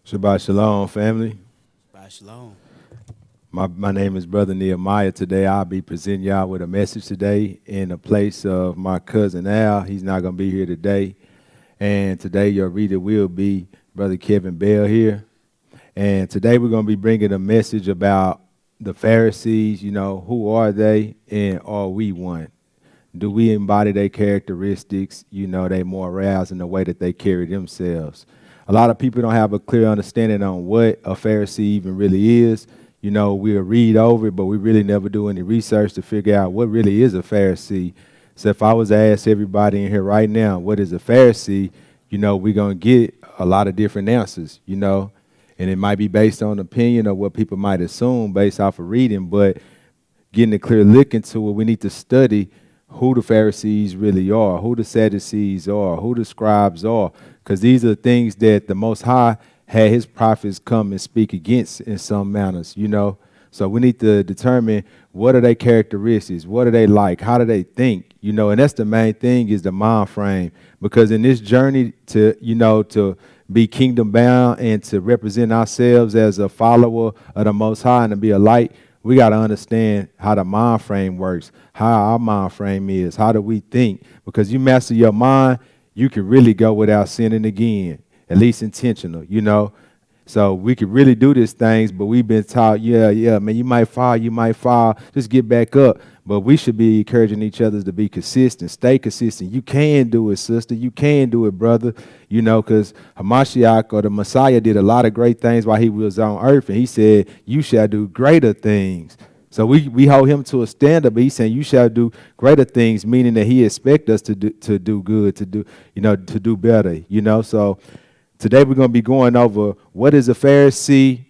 Shabbat Shalom, family. Shabbat Shalom. My name is Brother Nehemiah. Today I'll be presenting y'all with a message today in the place of my cousin Al. He's not going to be here today. And today your reader will be Brother Kevin Bell here. And today we're going to be bringing a message about the Pharisees. You know, who are they and are we one? Do we embody their characteristics, you know, their morals and the way that they carry themselves? A lot of people don't have a clear understanding on what a Pharisee even really is. You know, we'll read over it, but we really never do any research to figure out what really is a Pharisee. So if I was to ask everybody in here right now, what is a Pharisee, you know, we're going to get a lot of different answers, you know, and it might be based on opinion or what people might assume based off of reading, but getting a clear look into it, we need to study who the Pharisees really are, who the Sadducees are, who the scribes are, because these are things that the Most High had his prophets come and speak against in some manners, you know. So we need to determine what are their characteristics, what are they like, how do they think, you know, and that's the main thing is the mind frame, because in this journey to, you know, to be kingdom bound and to represent ourselves as a follower of the Most High and to be a light, we got to understand how the mind frame works, how our mind frame is, how do we think, because you master your mind, you can really go without sinning again, at least intentional, you know. So we could really do these things, but we've been taught, yeah, man, you might fall, just get back up. But we should be encouraging each other to be consistent, stay consistent. You can do it, sister. You can do it, brother. You know, because Hamashiach or the Messiah did a lot of great things while he was on earth. And he said, you shall do greater things. So we hold him to a standard, but he's saying you shall do greater things, meaning that he expects us to do good, to do better, you know. So today we're going to be going over what is a Pharisee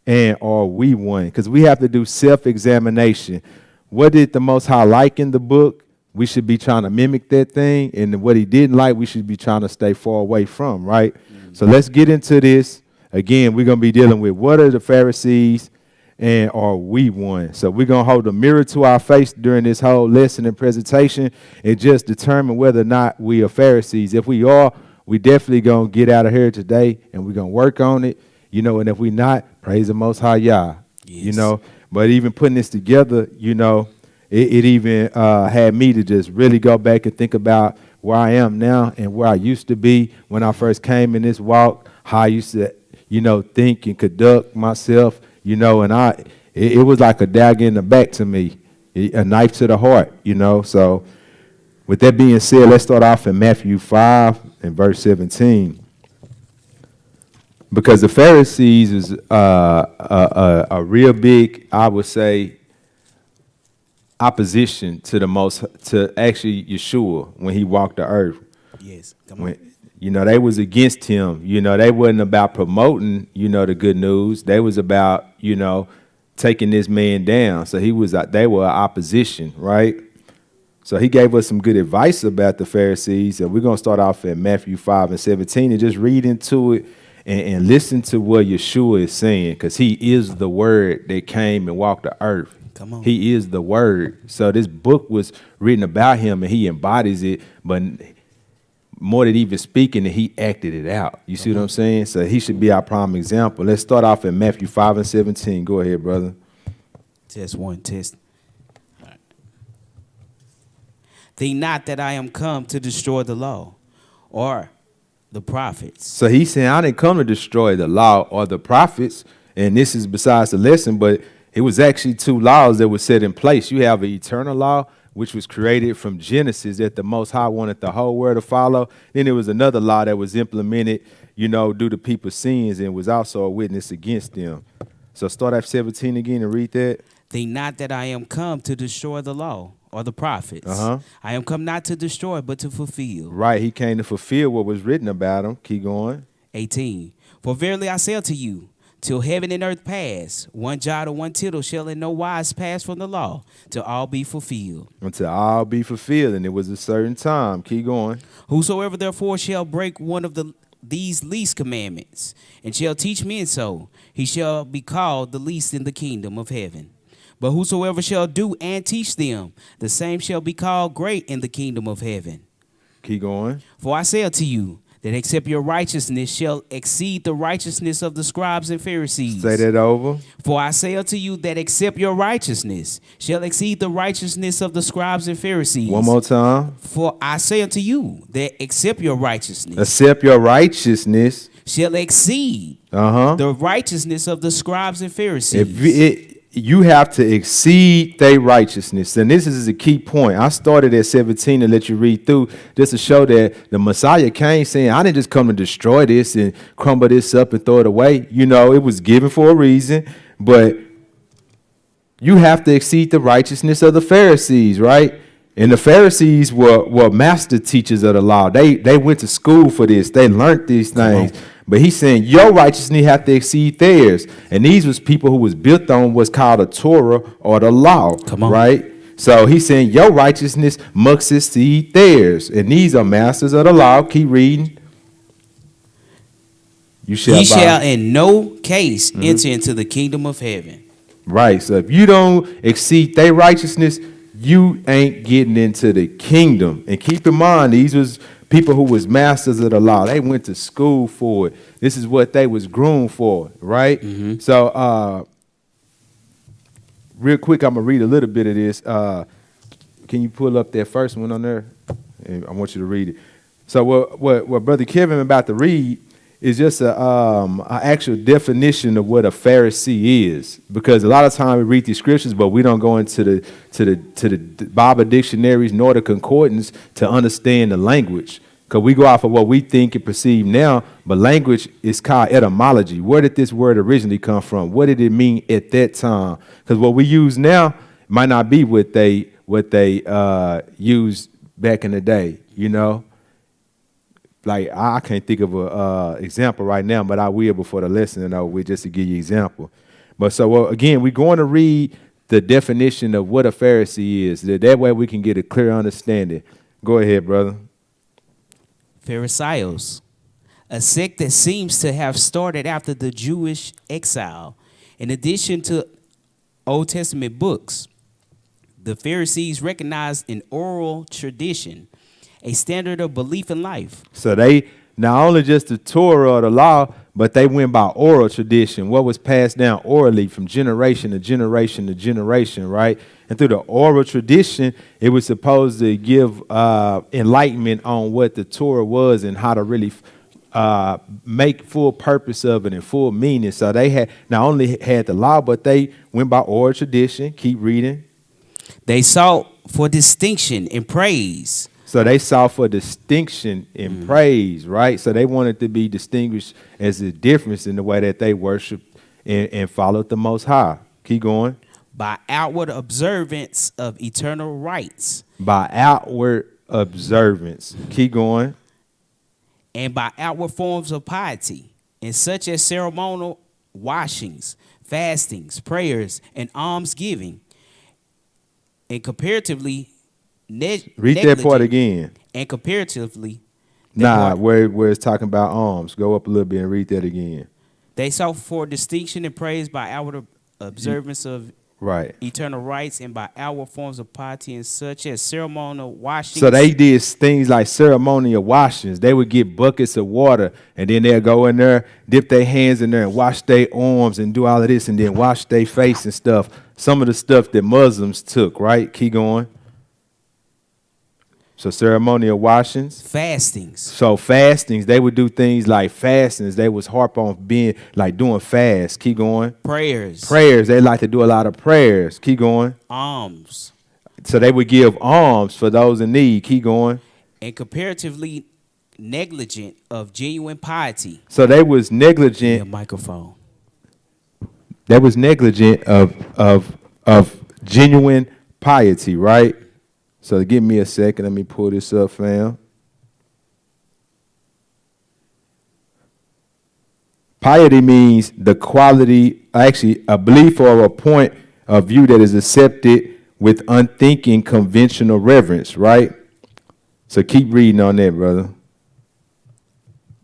and are we one? Because we have to do self-examination. What did the Most High like in the book? we should be trying to mimic that thing. And what he didn't like, we should be trying to stay far away from, right? So let's get into this. Again, we're going to be dealing with what are the Pharisees and are we one? So we're going to hold a mirror to our face during this whole lesson and presentation and just determine whether or not we are Pharisees. If we are, we definitely going to get out of here today and we're going to work on it, and if we not, praise the Most High Yah, Yes. But even putting this together, it even had me to just really go back and think about where I am now and where I used to be when I first came in this walk, how I used to, think and conduct myself, and it was like a dagger in the back to me, a knife to the heart, So with that being said, let's start off in Matthew 5 and verse 17. Because the Pharisees is a real big, I would say, opposition to actually Yeshua when he walked the earth. Yes. Come on. They was against him. They wasn't about promoting, the good news. They was about, taking this man down. So they were opposition, right? So he gave us some good advice about the Pharisees. And we're going to start off at Matthew 5 and 17 and just read into it and listen to what Yeshua is saying, because he is the word that came and walked the earth. Come on. He is the word. So this book was written about him and he embodies it, but more than even speaking, he acted it out. You see what I'm saying? So he should be our prime example. Let's start off in Matthew 5 and 17. Go ahead, brother. Test one, test. All right. Think not that I am come to destroy the law or the prophets. So he's saying, I didn't come to destroy the law or the prophets. And this is besides the lesson, but it was actually two laws that were set in place. You have an eternal law, which was created from Genesis that the Most High wanted the whole world to follow. Then there was another law that was implemented, due to people's sins and was also a witness against them. So start at 17 again and read that. Think not that I am come to destroy the law or the prophets. I am come not to destroy, but to fulfill. Right, he came to fulfill what was written about him. Keep going. 18. For verily I say unto you, till heaven and earth pass, one jot or one tittle shall in no wise pass from the law, till all be fulfilled. Until all be fulfilled, and it was a certain time. Keep going. Whosoever therefore shall break one of these least commandments, and shall teach men so, he shall be called the least in the kingdom of heaven. But whosoever shall do and teach them, the same shall be called great in the kingdom of heaven. Keep going. For I say unto you, that except your righteousness shall exceed the righteousness of the scribes and Pharisees. Say that over. For I say unto you that except your righteousness shall exceed the righteousness of the scribes and Pharisees. One more time. For I say unto you that except your righteousness. Except your righteousness shall exceed the righteousness of the scribes and Pharisees. You have to exceed their righteousness. And this is a key point. I started at 17 to let you read through just to show that the Messiah came saying, I didn't just come to destroy this and crumble this up and throw it away. It was given for a reason, but you have to exceed the righteousness of the Pharisees, right? And the Pharisees were master teachers of the law. They went to school for this. They learned these things. But he's saying your righteousness have to exceed theirs. And these was people who was built on what's called a Torah or the law, right? So he's saying your righteousness must exceed theirs. And these are masters of the law. Keep reading. Ye shall in no case enter into the kingdom of heaven. Right. So if you don't exceed their righteousness, you ain't getting into the kingdom. And keep in mind, these was people who was masters of the law. They went to school for it. This is what they was groomed for, right? So real quick, I'm going to read a little bit of this. Can you pull up that first one on there? I want you to read it. So what Brother Kevin about to read is just an actual definition of what a Pharisee is. Because a lot of times we read these scriptures, but we don't go into the Bible dictionaries nor the concordance to understand the language. Because we go off of what we think and perceive now, but language is called etymology. Where did this word originally come from? What did it mean at that time? Because what we use now might not be what they used back in the day, Like, I can't think of an example right now, but I will before the lesson, just to give you an example. But so, again, we're going to read the definition of what a Pharisee is. That way we can get a clear understanding. Go ahead, brother. Pharisees, a sect that seems to have started after the Jewish exile. In addition to Old Testament books, the Pharisees recognized an oral tradition, a standard of belief in life. So they not only just the Torah or the law, but they went by oral tradition, what was passed down orally from generation to generation to generation, right? And through the oral tradition, it was supposed to give enlightenment on what the Torah was and how to really make full purpose of it and full meaning. So they had not only had the law, but they went by oral tradition. Keep reading. They sought for distinction and praise. So they sought for distinction in praise, right? So they wanted to be distinguished as a difference in the way that they worshiped and followed the Most High. Keep going. By outward observance of eternal rites. By outward observance. Keep going. And by outward forms of piety, and such as ceremonial washings, fastings, prayers, and almsgiving. And comparatively read that part again. And comparatively, where it's talking about alms. Go up a little bit and read that again. They sought for distinction and praise by outward observance of eternal rites and by outward forms of piety and such as ceremonial washings. So they did things like ceremonial washings. They would get buckets of water and then they'll go in there, dip their hands in there and wash their arms and do all of this and then wash their face and stuff. Some of the stuff that Muslims took, right? Keep going. So ceremonial washings. Fastings. So fastings, they would do things like fastings. They was harp on being like doing fast. Keep going. Prayers. They like to do a lot of prayers. Keep going. Alms. So they would give alms for those in need. Keep going. And comparatively negligent of genuine piety. So they was negligent. The microphone. They was negligent of genuine piety, right? So give me a second. Let me pull this up, fam. Piety means the quality, actually, a belief or a point of view that is accepted with unthinking conventional reverence, right? So keep reading on that, brother.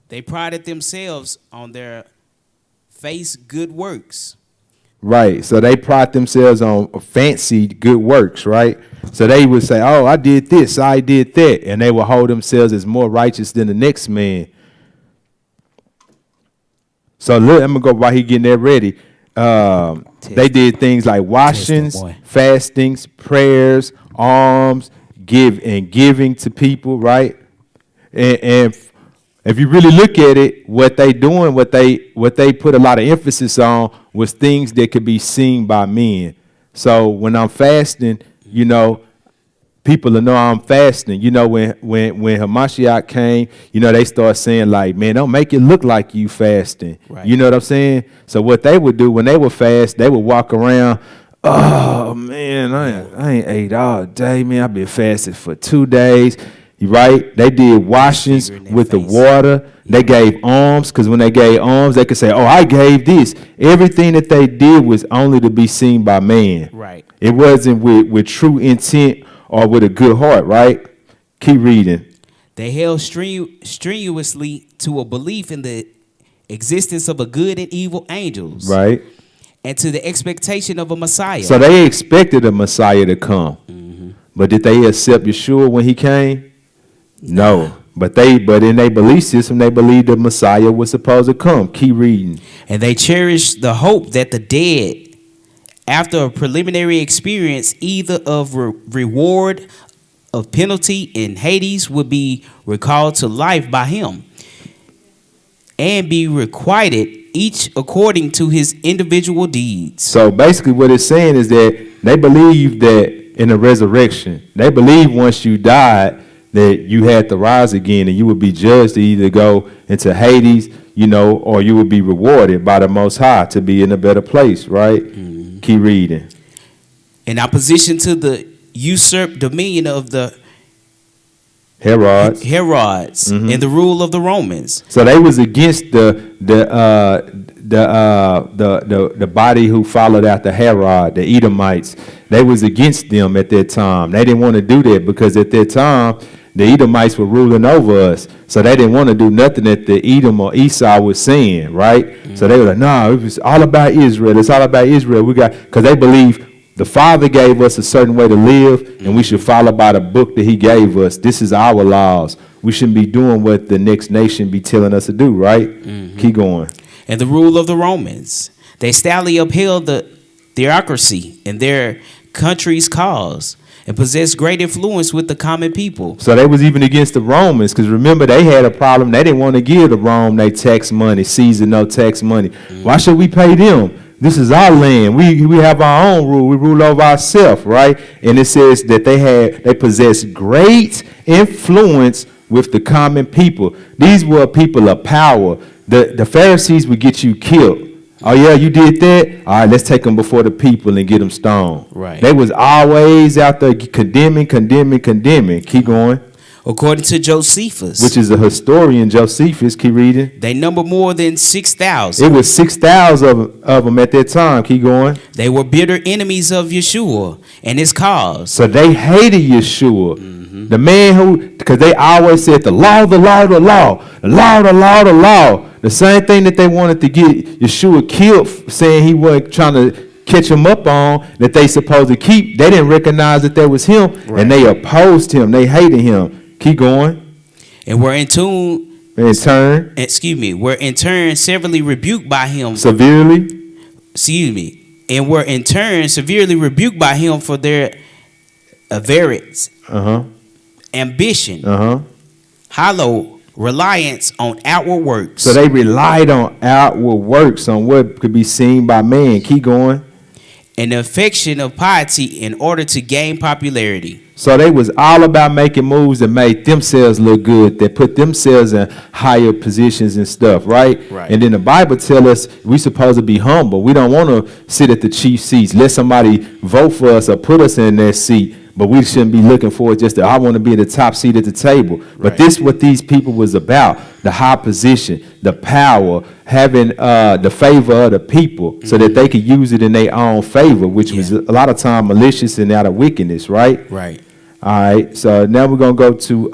They prided themselves on their face good works. Right. So they pride themselves on fancy good works, right? So they would say, oh, I did this, I did that. And they would hold themselves as more righteous than the next man. So look, I'm going to go while he getting that ready. They did things like washings, fastings, prayers, alms, giving to people, right? And if you really look at it, what they doing, what they put a lot of emphasis on was things that could be seen by men. So when I'm fasting, you know, people will know I'm fasting. You know, when Hamashiach came, you know, they start saying like, man, don't make it look like you fasting. Right. You know what I'm saying? So what they would do when they would fast, they would walk around, oh man, I ain't ate all day, man. I've been fasting for 2 days. Right? They did washings with the water. They gave alms, because when they gave alms, they could say, oh, I gave this. Everything that they did was only to be seen by man. Right. It wasn't with true intent or with a good heart, right? Keep reading. They held strenuously to a belief in the existence of a good and evil angels. Right. And to the expectation of a Messiah. So they expected a Messiah to come. Mm-hmm. But did they accept Yeshua when he came? No, but in their belief system, they believed the Messiah was supposed to come. Keep reading. And they cherished the hope that the dead, after a preliminary experience either of reward, of penalty in Hades, would be recalled to life by him and be requited each according to his individual deeds. So basically what it's saying is that they believe that in the resurrection, they believe once you died, that you had to rise again and you would be judged to either go into Hades, you know, or you would be rewarded by the Most High to be in a better place, right? Mm-hmm. Keep reading. In opposition to the usurped dominion of the Herods mm-hmm. and the rule of the Romans. So they was against the the body who followed after Herod, the Edomites, they was against them at that time. They didn't want to do that because at that time the Edomites were ruling over us, so they didn't want to do nothing that the Edom or Esau was saying, right? Mm-hmm. So they were like, no, it was all about Israel. It's all about Israel. Because they believe the Father gave us a certain way to live, and we should follow by the book that He gave us. This is our laws. We shouldn't be doing what the next nation be telling us to do, right? Mm-hmm. Keep going. And the rule of the Romans, they stoutly upheld the theocracy in their country's cause, and possessed great influence with the common people. So they was even against the Romans, because remember, they had a problem. They didn't want to give the Rome they tax money, Caesar no tax money. Mm-hmm. Why should we pay them? This is our land. We have our own rule. We rule over ourselves, right? And it says that they possessed great influence with the common people. These were people of power. The Pharisees would get you killed. Oh, yeah, you did that? All right, let's take them before the people and get them stoned. Right. They was always out there condemning. Keep going. According to Josephus, which is a historian, Josephus, keep reading. They number more than 6,000. It was 6,000 of them at that time. Keep going. They were bitter enemies of Yeshua and his cause. So they hated Yeshua. Mm-hmm. The man who, because they always said the law, the law, the law, the law, the law, the law. The same thing that they wanted to get Yeshua killed, saying he wasn't trying to catch him up on, that they supposed to keep. They didn't recognize that that was him, right. And they opposed him. They hated him. Keep going. And were in turn severely rebuked by him. And were in turn severely rebuked by him for their avarice, ambition, hollow reliance on outward works. So they relied on outward works, on what could be seen by man. Keep going. And the affection of piety in order to gain popularity. So they was all about making moves that made themselves look good, that put themselves in higher positions and stuff, right? Right. And then the Bible tells us we supposed to be humble. We don't want to sit at the chief seats. Let somebody vote for us or put us in that seat. But we shouldn't be looking for just I want to be in the top seat at the table. But this is what these people was about: the high position, the power, having the favor of the people, so that they could use it in their own favor, which was a lot of time malicious and out of wickedness, right? Right. All right. So now we're gonna go to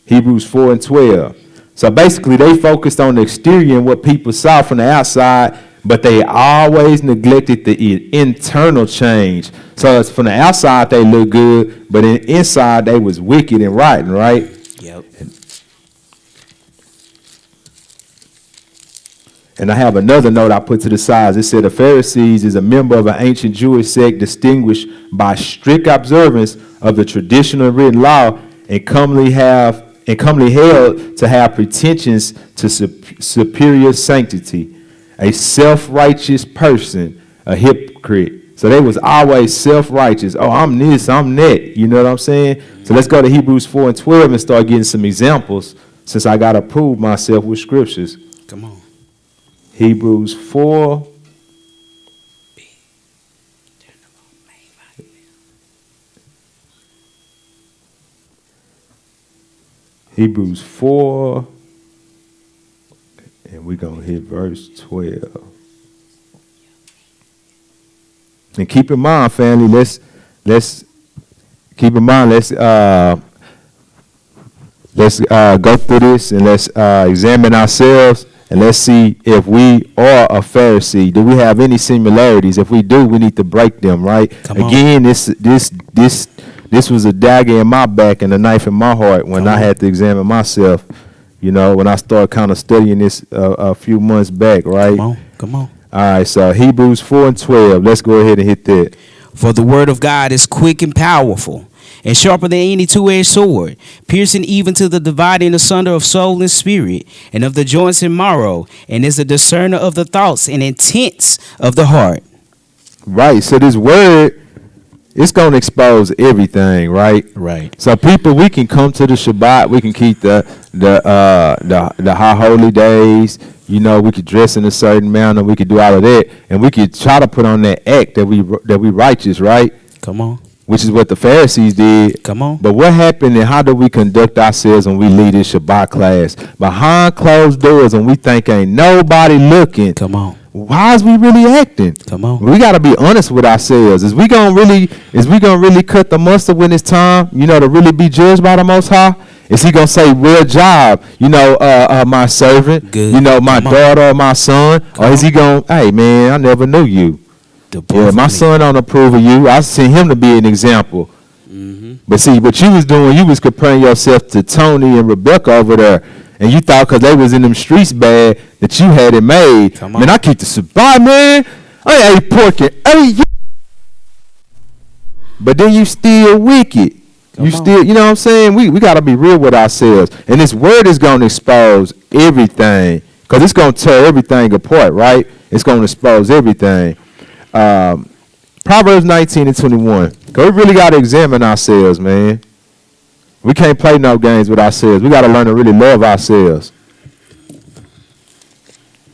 Hebrews 4:12. So basically, they focused on the exterior and what people saw from the outside, but they always neglected the internal change. So it's from the outside they look good, but inside they was wicked and rotten, right? Yep. And I have another note I put to the side. It said the Pharisees is a member of an ancient Jewish sect distinguished by strict observance of the traditional written law and commonly held to have pretensions to superior sanctity. A self-righteous person, a hypocrite. So they was always self-righteous. Oh, I'm this, I'm that. You know what I'm saying? So let's go to Hebrews 4:12 and start getting some examples, since I got to prove myself with scriptures. Come on. Hebrews 4. Hebrews 4. And we're going to hit verse 12. And keep in mind, family, let's keep in mind, let's go through this and let's examine ourselves and let's see if we are a Pharisee. Do we have any similarities? If we do, we need to break them, right? Again, this was a dagger in my back and a knife in my heart when I had to examine myself. You know, when I started kind of studying this a few months back, right? Come on. All right, so Hebrews 4:12. Let's go ahead and hit that. For the word of God is quick and powerful, and sharper than any two-edged sword, piercing even to the dividing asunder of soul and spirit, and of the joints and marrow, and is a discerner of the thoughts and intents of the heart. Right. So this word, it's going to expose everything, right? Right. So people, we can come to the Shabbat, we can keep the high holy days. You know, we could dress in a certain manner, we could do all of that, and we could try to put on that act that we righteous, right? Come on. which is what the Pharisees did. Come on. But what happened and how do we conduct ourselves when we lead this Shabbat class? Behind closed doors and we think ain't nobody looking. Come on. How is we really acting? Come on. We got to be honest with ourselves. Is we gonna really cut the mustard when it's time, to really be judged by the Most High? Is he gonna say, "Well job, my servant, Good. my daughter or my son," or is he gonna, "Hey man, I never knew you. Yeah, my son don't approve of you. I seen him to be an example." Mm-hmm. But see, what you was doing, you was comparing yourself to Tony and Rebecca over there. And you thought because they was in them streets bad that you had it made. Man, I keep the Shabbat, man. I ate pork and ate. But then you still wicked. Still, you know what I'm saying? We got to be real with ourselves. And this word is going to expose everything. Because it's going to tear everything apart, right? It's going to expose everything. Proverbs 19 and 21. Because we really got to examine ourselves, man. We can't play no games with ourselves. We got to learn to really love ourselves.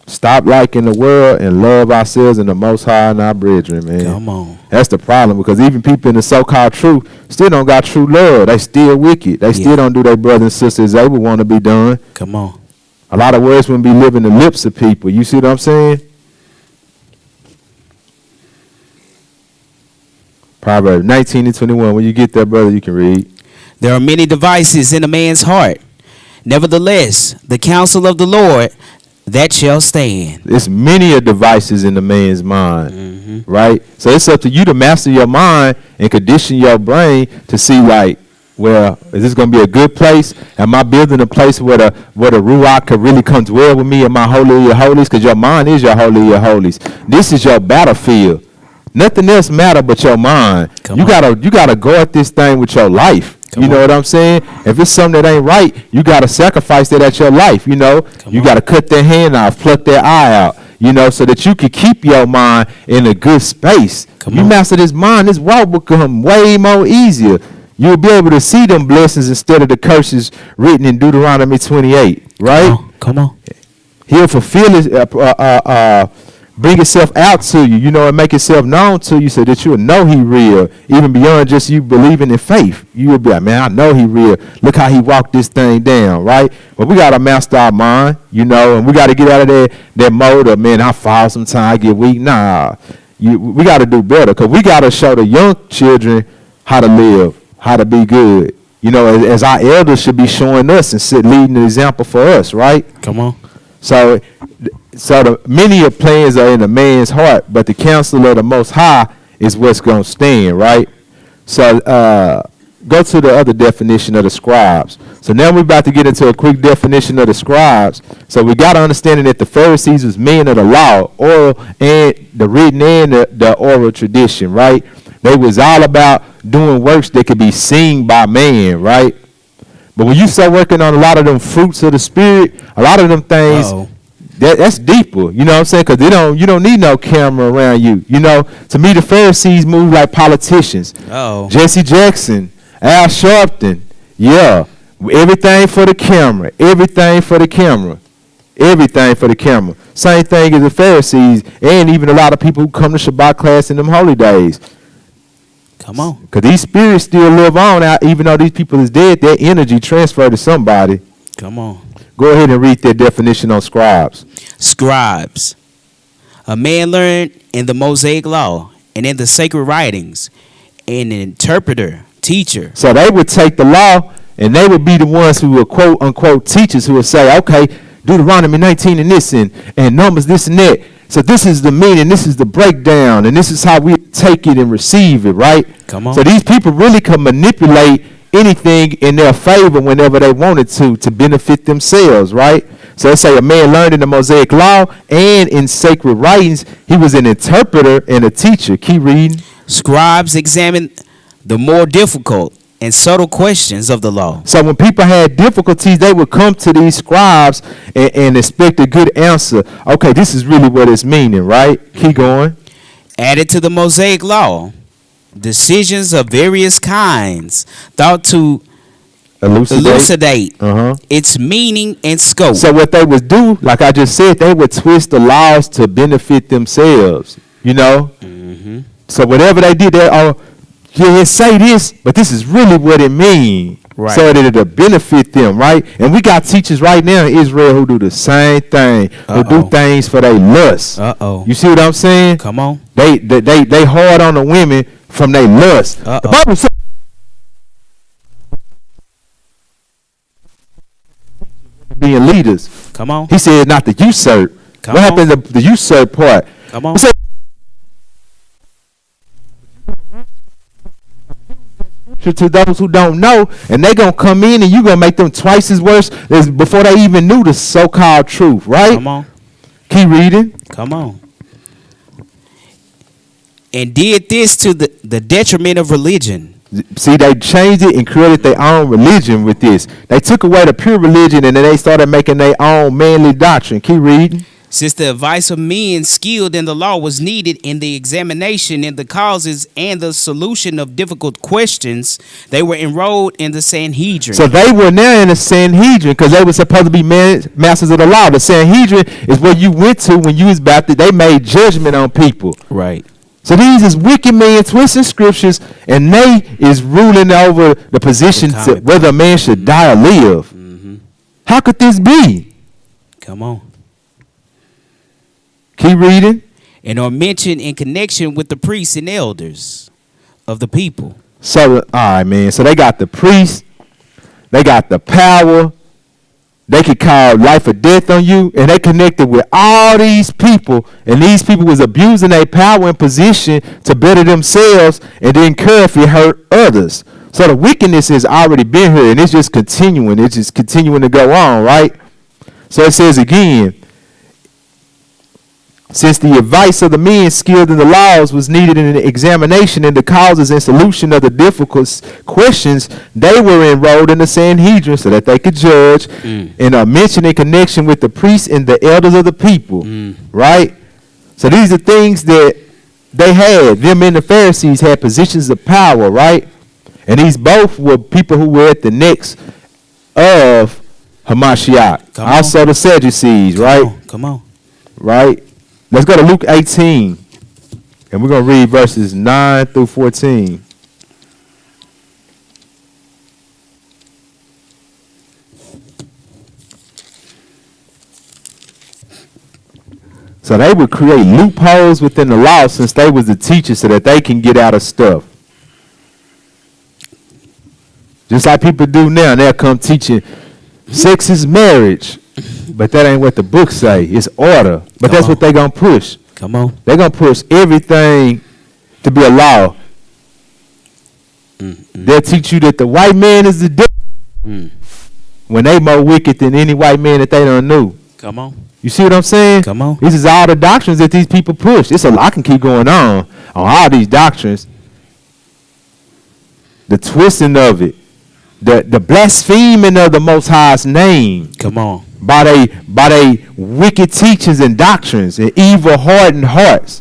Stop liking the world and love ourselves and the Most High and our brethren, man. Come on. That's the problem, because even people in the so-called truth still don't got true love. They still wicked. They still don't do their brothers and sisters they would want to be done. Come on. A lot of words wouldn't be living the lips of people. You see what I'm saying? Proverbs 19 and 21. When you get there, brother, you can read. There are many devices in a man's heart. Nevertheless, the counsel of the Lord, that shall stand. There's many a devices in the man's mind, right? So it's up to you to master your mind and condition your brain to see, like, well, is this going to be a good place? Am I building a place where the Ruach could really come dwell with me in my holy of your holies? Because your mind is your holy of your holies. This is your battlefield. Nothing else matter but your mind. You gotta guard this thing with your life. You know what I'm saying? If it's something that ain't right, you got to sacrifice that at your life, You got to cut that hand off, pluck that eye out, so that you can keep your mind in a good space. You master this mind, this walk will become way more easier. You'll be able to see them blessings instead of the curses written in Deuteronomy 28, right? Come on. He'll fulfill his, bring itself out to you, and make itself known to you so that you'll know he real, even beyond just you believing in faith. You will be like, man, I know he real. Look how he walked this thing down, right? But we got to master our mind, and we got to get out of that mode of, man, I fall sometimes, I get weak. Nah, we got to do better, because we got to show the young children how to live, how to be good. As our elders should be showing us and leading the example for us, right? Come on. So the many of plans are in a man's heart, but the counsel of the Most High is what's going to stand, right? So go to the other definition of the scribes. So now we're about to get into a quick definition of the scribes. So we got to understand that the Pharisees was men of the law, oral and the written and the oral tradition, right? They was all about doing works that could be seen by man, right? But when you start working on a lot of them fruits of the Spirit, a lot of them things, that's deeper. You know what I'm saying? Because you don't need no camera around you. To me, the Pharisees move like politicians. Jesse Jackson, Al Sharpton, everything for the camera. Everything for the camera. Everything for the camera. Same thing as the Pharisees, and even a lot of people who come to Shabbat class in them holy days. Come on. Because these spirits still live on out, even though these people is dead, their energy transferred to somebody. Come on. Go ahead and read that definition on scribes. Scribes. A man learned in the Mosaic law and in the sacred writings, an interpreter, teacher. So they would take the law, and they would be the ones who were quote unquote teachers who would say, okay, Deuteronomy 19 and this and Numbers this and that. So this is the meaning, this is the breakdown, and this is how we take it and receive it, right? Come on. So these people really can manipulate anything in their favor whenever they wanted to benefit themselves, right? So let's say a man learned in the Mosaic law and in sacred writings. He was an interpreter and a teacher. Keep reading. Scribes examined the more difficult and subtle questions of the law. So when people had difficulties, they would come to these scribes and expect a good answer. Okay, this is really what it's meaning, right? Keep going. Added to the Mosaic law, decisions of various kinds thought to elucidate its meaning and scope. So what they would do, like I just said, they would twist the laws to benefit themselves, So whatever they did, yeah, it say this, but this is really what it means. Right. So that it'll benefit them, right? And we got teachers right now in Israel who do the same thing, who do things for their lust. You see what I'm saying? Come on. They hard on the women from their lust. The Bible says being leaders. Come on. He said not to usurp. Come what on. happened to the usurp part? Come on. He said, to those who don't know, and they gonna come in and you gonna make them twice as worse as before they even knew the so-called truth, right? Come on. Keep reading. Come on. And did this to the detriment of religion. See, they changed it and created their own religion with this. They took away the pure religion and then they started making their own manly doctrine. Keep reading. Since the advice of men skilled in the law was needed in the examination in the causes and the solution of difficult questions, they were enrolled in the Sanhedrin. So they were now in the Sanhedrin because they were supposed to be masters of the law. The Sanhedrin is where you went to when you was baptized. They made judgment on people. Right. So these is wicked men twisting scriptures, and they is ruling over the position to whether a man should die or live. How could this be? Come on. Keep reading. And are mentioned in connection with the priests and elders of the people. So, all right, man. So they got the priests. They got the power. They could call life or death on you. And they connected with all these people. And these people was abusing their power and position to better themselves and didn't care if it hurt others. So the wickedness has already been here. And it's just continuing. It's just continuing to go on, right? So it says again, since the advice of the men skilled in the laws was needed in the examination and the causes and solution of the difficult questions, they were enrolled in the Sanhedrin so that they could judge and are mentioned in connection with the priests and the elders of the people, right? So these are things that they had. Them and the Pharisees had positions of power, right? And these both were people who were at the necks of Hamashiach. Also the Sadducees, right? Come on. Right? Let's go to Luke 18, and we're going to read verses 9 through 14. So they would create loopholes within the law since they was the teachers so that they can get out of stuff. Just like people do now, they'll come teaching sex is marriage. But that ain't what the books say. It's order. But that's what they're going to push. Come on. They're going to push everything to be a law. They'll teach you that the white man is the devil when they more wicked than any white man that they don't know. Come on. You see what I'm saying? Come on. This is all the doctrines that these people push. It's a lot. I can keep going on all these doctrines. The twisting of it. The blaspheming of the Most High's name. Come on. By they wicked teachings and doctrines and evil hardened hearts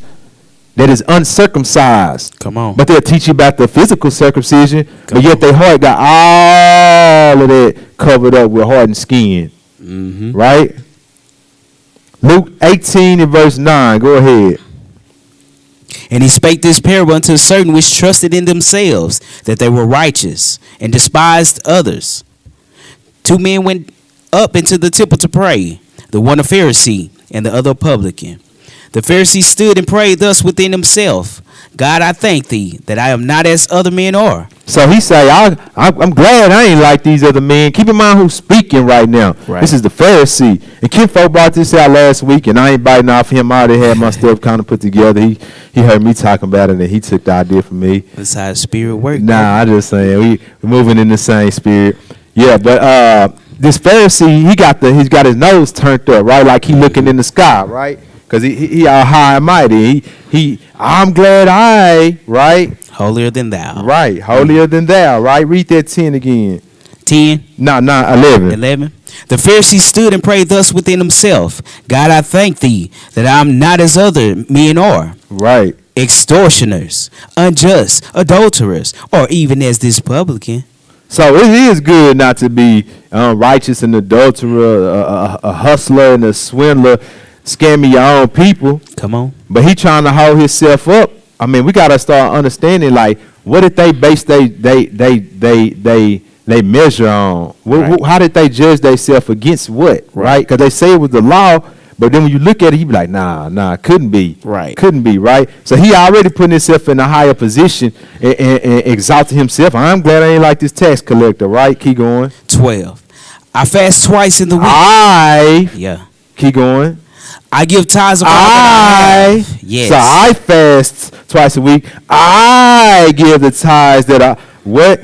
that is uncircumcised. Come on. But they'll teach you about the physical circumcision, but yet their heart got all of that covered up with hardened skin. Right? Luke 18 and verse 9. Go ahead. And he spake this parable unto certain which trusted in themselves that they were righteous and despised others. 2 men went up into the temple to pray, the one a Pharisee and the other a publican. The Pharisee stood and prayed thus within himself, God, I thank thee that I am not as other men are. So he say, I'm glad I ain't like these other men. Keep in mind who's speaking right now. Right. This is the Pharisee. And Kim Folk brought this out last week, and I ain't biting off him. I already had my stuff kind of put together. He heard me talking about it, and he took the idea from me. That's how the spirit works. Nah, I just saying we're moving in the same spirit. Yeah, but this Pharisee, he's got his nose turned up, right? Like he looking in the sky, right? Because he all high and mighty. I'm glad right? Holier than thou. Right, holier than thou, right? Read that 10 again. 10? No, 11. 11. The Pharisee stood and prayed thus within himself, God, I thank thee that I am not as other men are. Right. Extortioners, unjust, adulterers, or even as this publican. So it is good not to be righteous, an adulterer, a hustler, and a swindler, scamming your own people. Come on. But he trying to hold himself up. I mean, we got to start understanding, like, what did they base they measure on? How did they judge themselves against what? Right? Because they say it was the law, but then when you look at it, you be like, nah, couldn't be. Right. Couldn't be, right? So he already putting himself in a higher position and exalting himself. I'm glad I ain't like this tax collector, right? Keep going. 12. I fast twice in the week. Yeah. Keep going. I give tithes of all that I have. Yes. So I fast twice a week. I give the tithes that I what?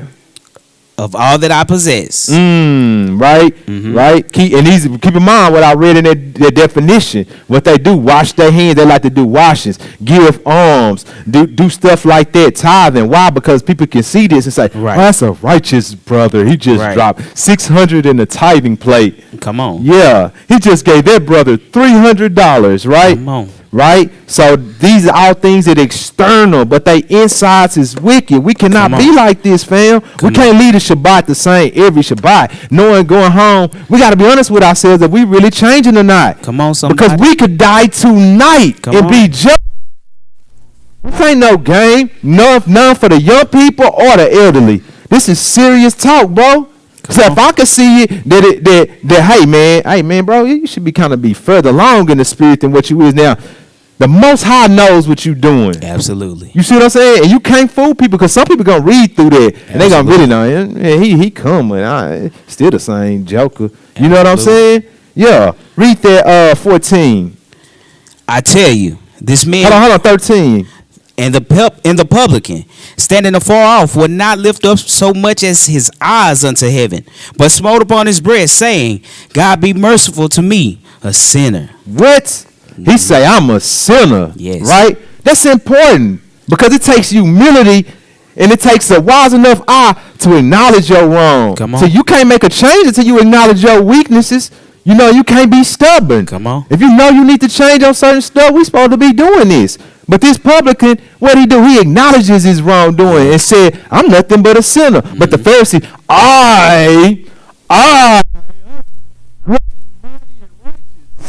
Of all that I possess. Right, right. Keep in mind what I read in that definition. What they do, wash their hands. They like to do washings, give alms, do stuff like that, tithing. Why? Because people can see this and say, "Oh, that's a righteous brother. He just dropped 600 in the tithing plate." Come on. Yeah, he just gave that brother $300. Right. Come on. Right? So these are all things that external, but they insides is wicked. We cannot be like this, fam. We can't leave the Shabbat the same every Shabbat. Knowing going home, we got to be honest with ourselves if we really changing or not. Come on, somebody. Because we could die tonight and be just. This ain't no game. None for the young people or the elderly. This is serious talk, bro. So if I could see it, that hey man, bro, you should be further along in the spirit than what you is now. The Most High knows what you're doing. Absolutely. You see what I'm saying? And you can't fool people because some people gonna read through that and they gonna really know. Yeah, he coming. Still the same joker. You know what I'm saying? Yeah. Read that 14. I tell you, this man. Hold on, 13. And the publican, standing afar off, would not lift up so much as his eyes unto heaven, but smote upon his breast, saying, God be merciful to me, a sinner. What? He say, I'm a sinner. Yes. Right? That's important because it takes humility and it takes a wise enough eye to acknowledge your wrong. Come on. So you can't make a change until you acknowledge your weaknesses. You know, you can't be stubborn. Come on. If you know you need to change on certain stuff, we supposed to be doing this. But this publican, what he do? He acknowledges his wrongdoing and said, I'm nothing but a sinner. But the Pharisee,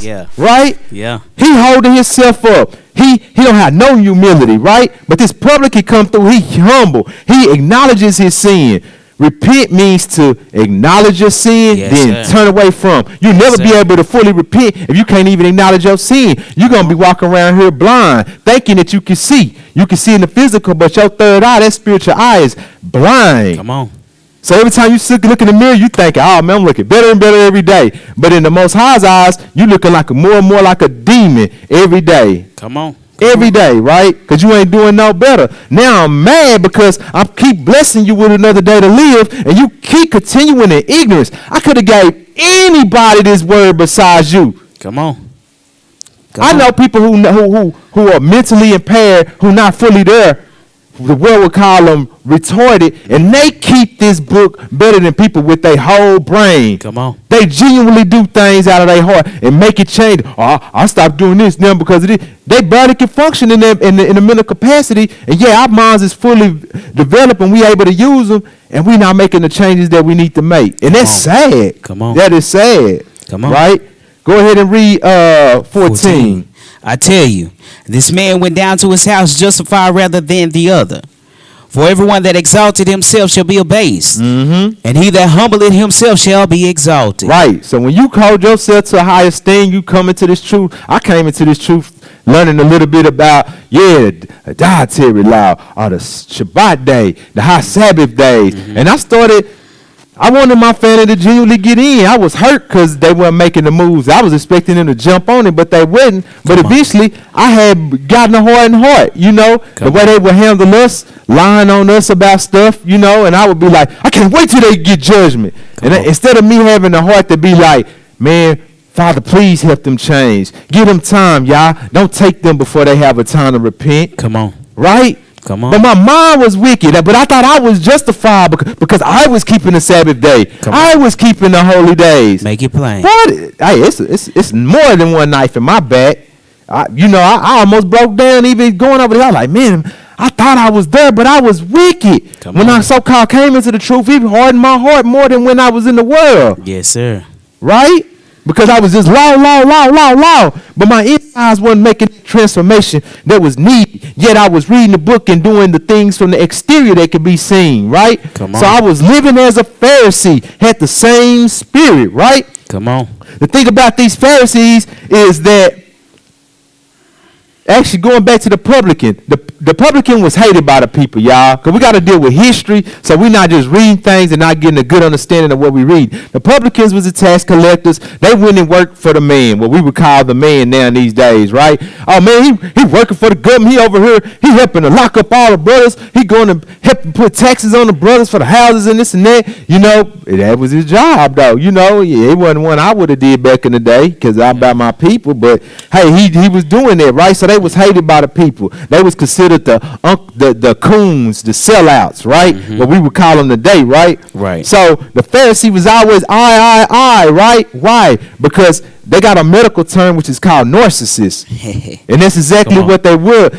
yeah. Right? Yeah. He holding himself up. He don't have no humility, right? But this publican come through, he humble. He acknowledges his sin. Repent means to acknowledge your sin, then turn away from. You'll never be able to fully repent if you can't even acknowledge your sin. You're going to be walking around here blind, thinking that you can see. You can see in the physical, but your third eye, that spiritual eye, is blind. Come on. So every time you look in the mirror, you think, oh, man, I'm looking better and better every day. But in the Most High's eyes, you looking like more and more like a demon every day. Come on. Every day, right? Because you ain't doing no better. Now I'm mad because I keep blessing you with another day to live, and you keep continuing in ignorance. I could have gave anybody this word besides you. Come on. I know people who are mentally impaired, who not fully there. The world would call them retarded, and they keep this book better than people with their whole brain. Come on. They genuinely do things out of their heart and make it change. Oh, I stopped doing this now because of this. They barely can function in the mental capacity, and our minds is fully developed, and we able to use them, and we not making the changes that we need to make. And that's sad. Come on. That is sad. Come on. Right? Go ahead and read 14. I tell you, this man went down to his house justified rather than the other. For everyone that exalted himself shall be abased, and he that humbleth himself shall be exalted. Right. So when you hold yourself to a higher stand, you come into this truth. I came into this truth learning a little bit about, the dietary law, or the Shabbat day, the high Sabbath days. And I wanted my family to genuinely get in. I was hurt because they weren't making the moves. I was expecting them to jump on it, but they wouldn't. But eventually, I had gotten a hardened heart, the way they would handle us, lying on us about stuff, and I would be like, I can't wait till they get judgment. Instead of me having the heart to be like, man, Father, please help them change. Give them time, y'all. Don't take them before they have a time to repent. Come on. Right? Come on. But my mind was wicked, but I thought I was justified because I was keeping the Sabbath day. I was keeping the holy days. Make it plain. But it's more than one knife in my back. I almost broke down even going over there. I was like, man, I thought I was there, but I was wicked. When I so-called came into the truth, it hardened my heart more than when I was in the world. Yes, sir. Right? because I was just law. But my insides wasn't making the transformation that was needed. Yet I was reading the book and doing the things from the exterior that could be seen, right? Come on. So I was living as a Pharisee, had the same spirit, right? Come on. The thing about these Pharisees is that, actually, going back to the publican, the publican was hated by the people, y'all, because we got to deal with history, so we're not just reading things and not getting a good understanding of what we read. The publicans was the tax collectors. They went and worked for the man, what we would call the man now in these days, right? Oh, man, he working for the government. He over here, he helping to lock up all the brothers. He going to help put taxes on the brothers for the houses and this and that. You know, that was his job, though. You know, yeah, it wasn't one I would have did back in the day because I'm about my people, but, hey, he was doing that, right? So they was hated by the people. They was considered the coons, the sellouts, right? What we would call them today, right? Right. So the Pharisee was always I, right? Why? Because they got a medical term which is called narcissist. And that's exactly what they were.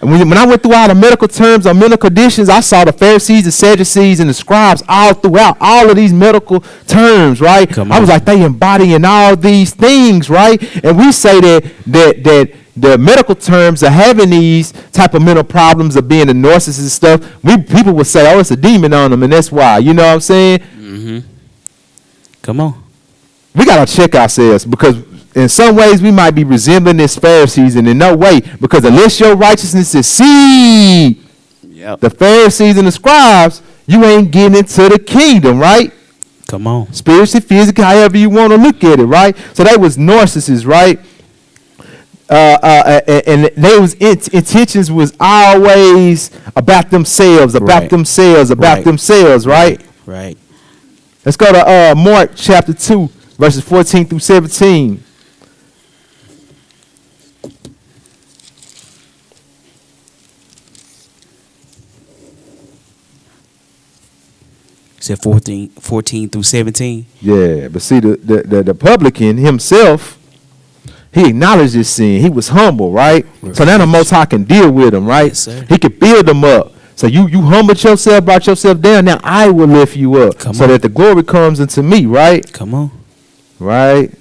And when I went through all the medical terms on mental conditions, I saw the Pharisees, the Sadducees, and the scribes all throughout all of these medical terms, right? I was like, they embodying all these things, right? And we say that the medical terms of having these type of mental problems of being a narcissist and stuff, people would say, oh, it's a demon on them, and that's why. You know what I'm saying? Mm-hmm. Come on. We got to check ourselves, because in some ways we might be resembling these Pharisees, and in no way, because unless your righteousness exceed the Pharisees and the scribes, you ain't getting into the kingdom, right? Come on. Spiritually, physically, however you want to look at it, right? So they was narcissists, right? And those intentions was always about themselves, right? Right. Let's go to Mark chapter 2, verses 14 through 17. Said 14 through 17. Yeah, but see, the publican himself, he acknowledged his sin. He was humble, right? So now the Most High can deal with him, right? Yes, sir. He could build them up. So you humbled yourself, brought yourself down. Now I will lift you up so that the glory comes into me, right? Come on. Right?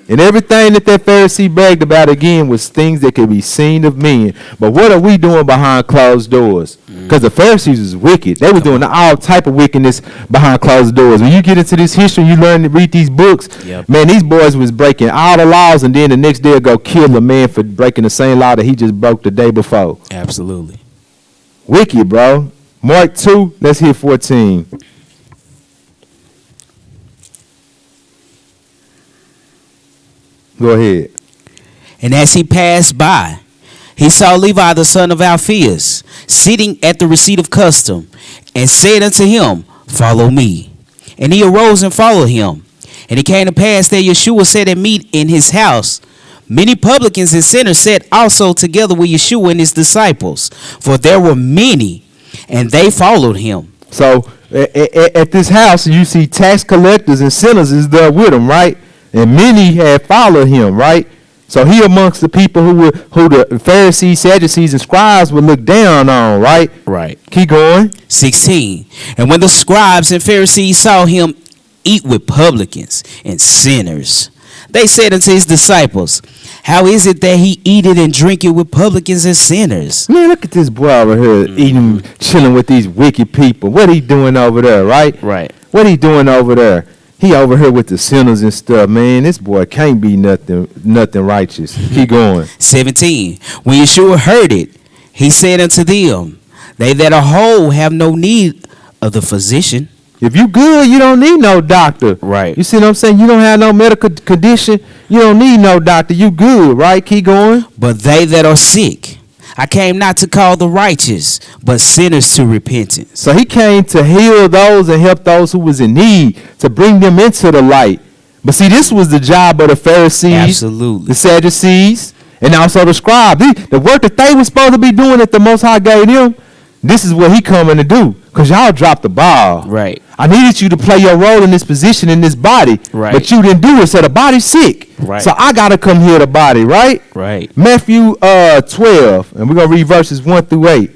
And everything that Pharisee bragged about, again, was things that could be seen of men. But what are we doing behind closed doors? Because the Pharisees was wicked. They were doing all type of wickedness behind closed doors. When you get into this history, you learn to read these books, man, these boys was breaking all the laws, and then the next day go kill a man for breaking the same law that he just broke the day before. Absolutely. Wicked, bro. Mark 2, let's hit 14. Go ahead. And as he passed by, he saw Levi the son of Alphaeus sitting at the receipt of custom, and said unto him, Follow me. And he arose and followed him. And it came to pass that Yeshua sat at meat in his house. Many publicans and sinners sat also together with Yeshua and his disciples, for there were many, and they followed him. So at this house, you see tax collectors and sinners is there with him, right? And many had followed him, right? So he amongst the people who the Pharisees, Sadducees, and scribes would look down on, right? Right. Keep going. 16. And when the scribes and Pharisees saw him eat with publicans and sinners, they said unto his disciples, How is it that he eateth and drinketh with publicans and sinners? Man, look at this boy over here eating, chilling with these wicked people. What he doing over there, right? Right. What he doing over there? He over here with the sinners and stuff, man. This boy can't be nothing righteous. Keep going. 17. When Yeshua heard it, he said unto them, They that are whole have no need of the physician. If you good, you don't need no doctor. Right. You see what I'm saying? You don't have no medical condition. You don't need no doctor. You good, right? Keep going. But they that are sick, I came not to call the righteous, but sinners to repentance. So he came to heal those and help those who was in need, to bring them into the light. But see, this was the job of the Pharisees, Absolutely. the Sadducees, and also the scribes. The work that they were supposed to be doing that the Most High gave them, this is what he coming to do. Because y'all dropped the ball. Right. I needed you to play your role in this position, in this body. Right. But you didn't do it, so the body's sick. Right. So I got to come heal the body, right? Right. Matthew 12, and we're going to read verses 1 through 8.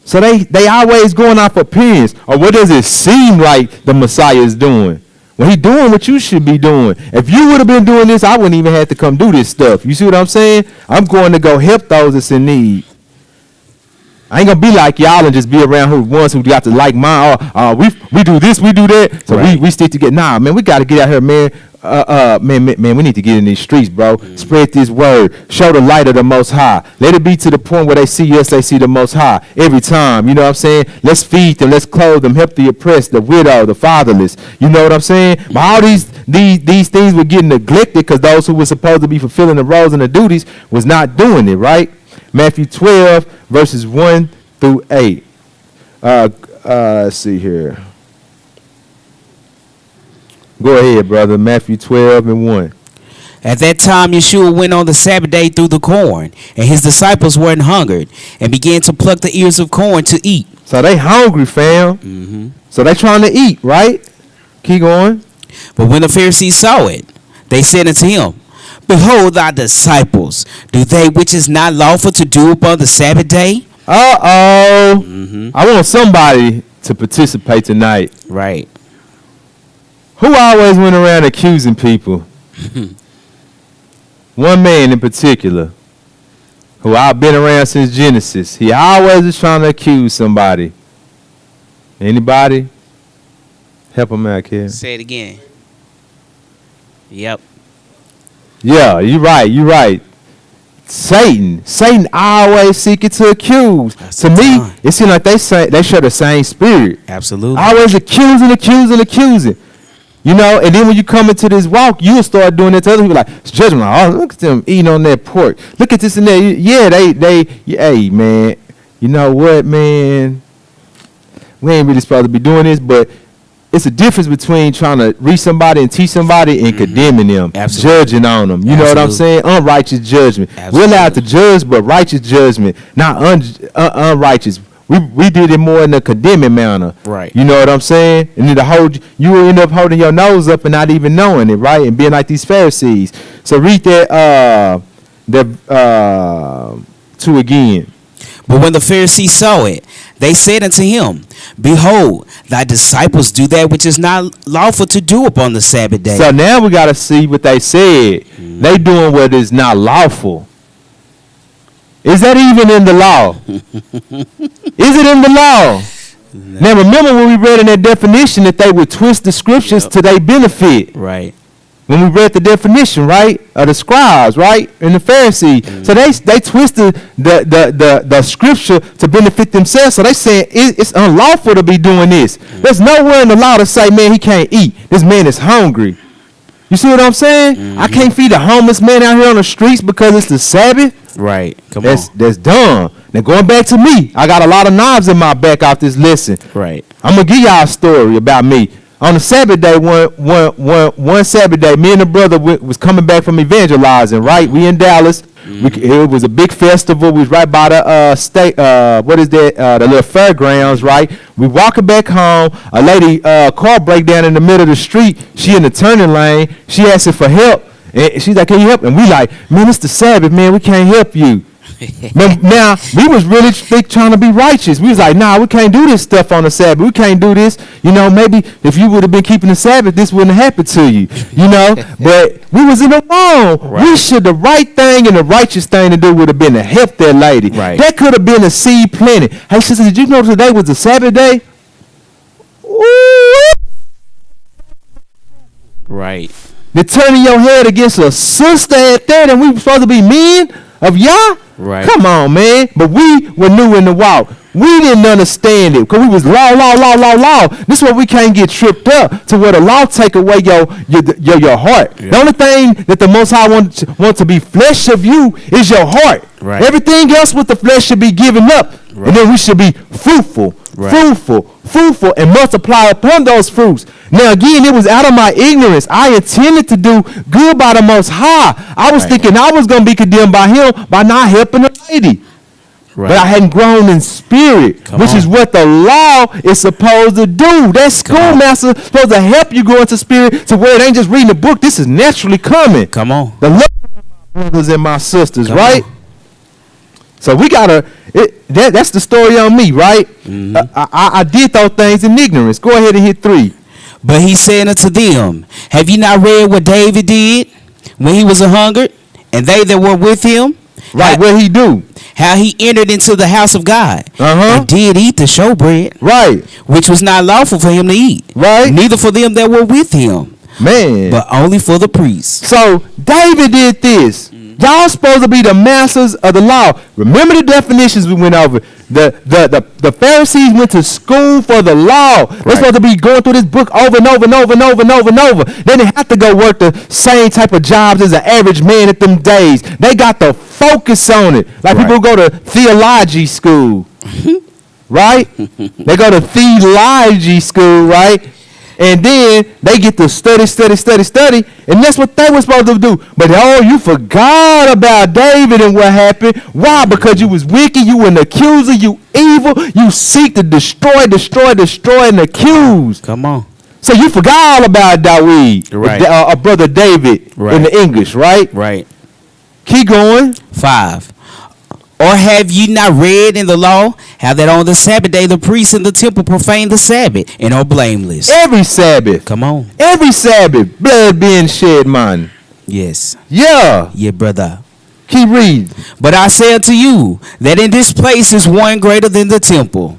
So they always going off appearance, or what does it seem like the Messiah is doing? Well, he doing what you should be doing. If you would have been doing this, I wouldn't even have to come do this stuff. You see what I'm saying? I'm going to go help those that's in need. I ain't gonna be like y'all and just be around who ones who got to like mine. We do this, we do that. So right. we stick together. Nah, man, we got to get out here, man. Man, we need to get in these streets, bro. Spread this word. Show the light of the Most High. Let it be to the point where they see us, they see the Most High every time. You know what I'm saying? Let's feed them. Let's clothe them. Help the oppressed, the widow, the fatherless. You know what I'm saying? But all these things were getting neglected because those who were supposed to be fulfilling the roles and the duties was not doing it, right? Matthew 12, verses 1 through 8. Let's see here. Go ahead, brother. Matthew 12 and 1. At that time, Yeshua went on the Sabbath day through the corn, and his disciples were hungered, and began to pluck the ears of corn to eat. So they hungry, fam. Mm-hmm. So they trying to eat, right? Keep going. But when the Pharisees saw it, they said unto him, Behold thy disciples, do they which is not lawful to do upon the Sabbath day? Mm-hmm. I want somebody to participate tonight. Right. Who always went around accusing people? One man in particular, who I've been around since Genesis. He always is trying to accuse somebody. Anybody? Help him out, kid. Say it again. Yep. Yeah, you're right. Satan always seeking to accuse. That's to me, it seems like they share the same spirit. Absolutely. Always accusing. You know, and then when you come into this walk, you'll start doing it to other people. Like, it's judgment. Like, oh, look at them eating on that pork. Look at this and that. Yeah, hey, man. You know what, man? We ain't really supposed to be doing this, but it's a difference between trying to reach somebody and teach somebody and condemning them, judging on them. You know what I'm saying? Unrighteous judgment. We're allowed to judge, but righteous judgment, not unrighteous. We did it more in a condemning manner. Right. You know what I'm saying? And then you will end up holding your nose up and not even knowing it, right? And being like these Pharisees. So read that 2 again. But when the Pharisees saw it, they said unto him, Behold, thy disciples do that which is not lawful to do upon the Sabbath day. So now we got to see what they said. They doing what is not lawful. Is that even in the law? Is it in the law? No. Now remember when we read in that definition that they would twist the scriptures to their benefit. Right. When we read the definition, right, of the scribes, right, and the Pharisees. So they twisted the scripture to benefit themselves. So they saying it's unlawful to be doing this. There's nowhere in the law to say, man, he can't eat. This man is hungry. You see what I'm saying? I can't feed a homeless man out here on the streets because it's the Sabbath. Right. Come on. That's dumb. Now going back to me, I got a lot of knives in my back off this lesson. Right. I'm gonna give y'all a story about me. On the Sabbath day, one Sabbath day, me and the brother was coming back from evangelizing. Right. We in Dallas. It was a big festival. We was right by the state. What is that? The little fairgrounds. Right. We walking back home. A lady car break down in the middle of the street. She in the turning lane. She asking for help. And she's like, can you help? And we like, man, it's the Sabbath, man. We can't help you. Now, we was really trying to be righteous. We was like, nah, we can't do this stuff on the Sabbath. We can't do this. You know, maybe if you would have been keeping the Sabbath, this wouldn't have happened to you. You know, but we was in the wrong. Right. The right thing and the righteous thing to do would have been to help that lady. Right. That could have been a seed planted. Hey, sister, did you know today was the Sabbath day? Ooh. Right. They're turning your head against a sister at that, and we were supposed to be men of Yah? Right. Come on, man. But we were new in the walk. We didn't understand it because we was law. This is why we can't get tripped up to where the law take away your heart. Yeah. The only thing that the Most High want to be flesh of you is your heart. Right. Everything else with the flesh should be given up. Right. And then we should be fruitful, and multiply upon those fruits. Now, again, it was out of my ignorance. I intended to do good by the Most High. I was thinking I was going to be condemned by him by not helping the lady. Right. But I hadn't grown in spirit, which is what the law is supposed to do. That schoolmaster is supposed to help you grow into spirit to where it ain't just reading the book. This is naturally coming. Come on. The love of my brothers and my sisters, right? So we gotta. That's the story on me, right? Mm-hmm. I did those things in ignorance. Go ahead and hit 3. But he said unto them, have you not read what David did when he was a hungered, and they that were with him? Right, what he do? How he entered into the house of God, and did eat the showbread, right, which was not lawful for him to eat, right, neither for them that were with him, man, but only for the priests. So David did this. Y'all supposed to be the masters of the law. Remember the definitions we went over. The Pharisees went to school for the law. They're supposed to be going through this book over and over and over and over and over and over. They didn't have to go work the same type of jobs as an average man at them days. They got the focus on it. Like people who go to theology school, right? They go to theology school, right? And then they get to study, and that's what they were supposed to do. But you forgot about David and what happened. Why? Because you was wicked, you an accuser, you evil, you seek to destroy, and accuse. Come on. So you forgot all about David, right? Brother David, right, in the English, right? Right. Keep going. 5. Or have ye not read in the law how that on the Sabbath day the priests in the temple profane the Sabbath and are blameless? Every Sabbath. Come on. Every Sabbath, blood being shed, man. Yes. Yeah. Yeah, brother. Keep reading. But I say unto you that in this place is one greater than the temple.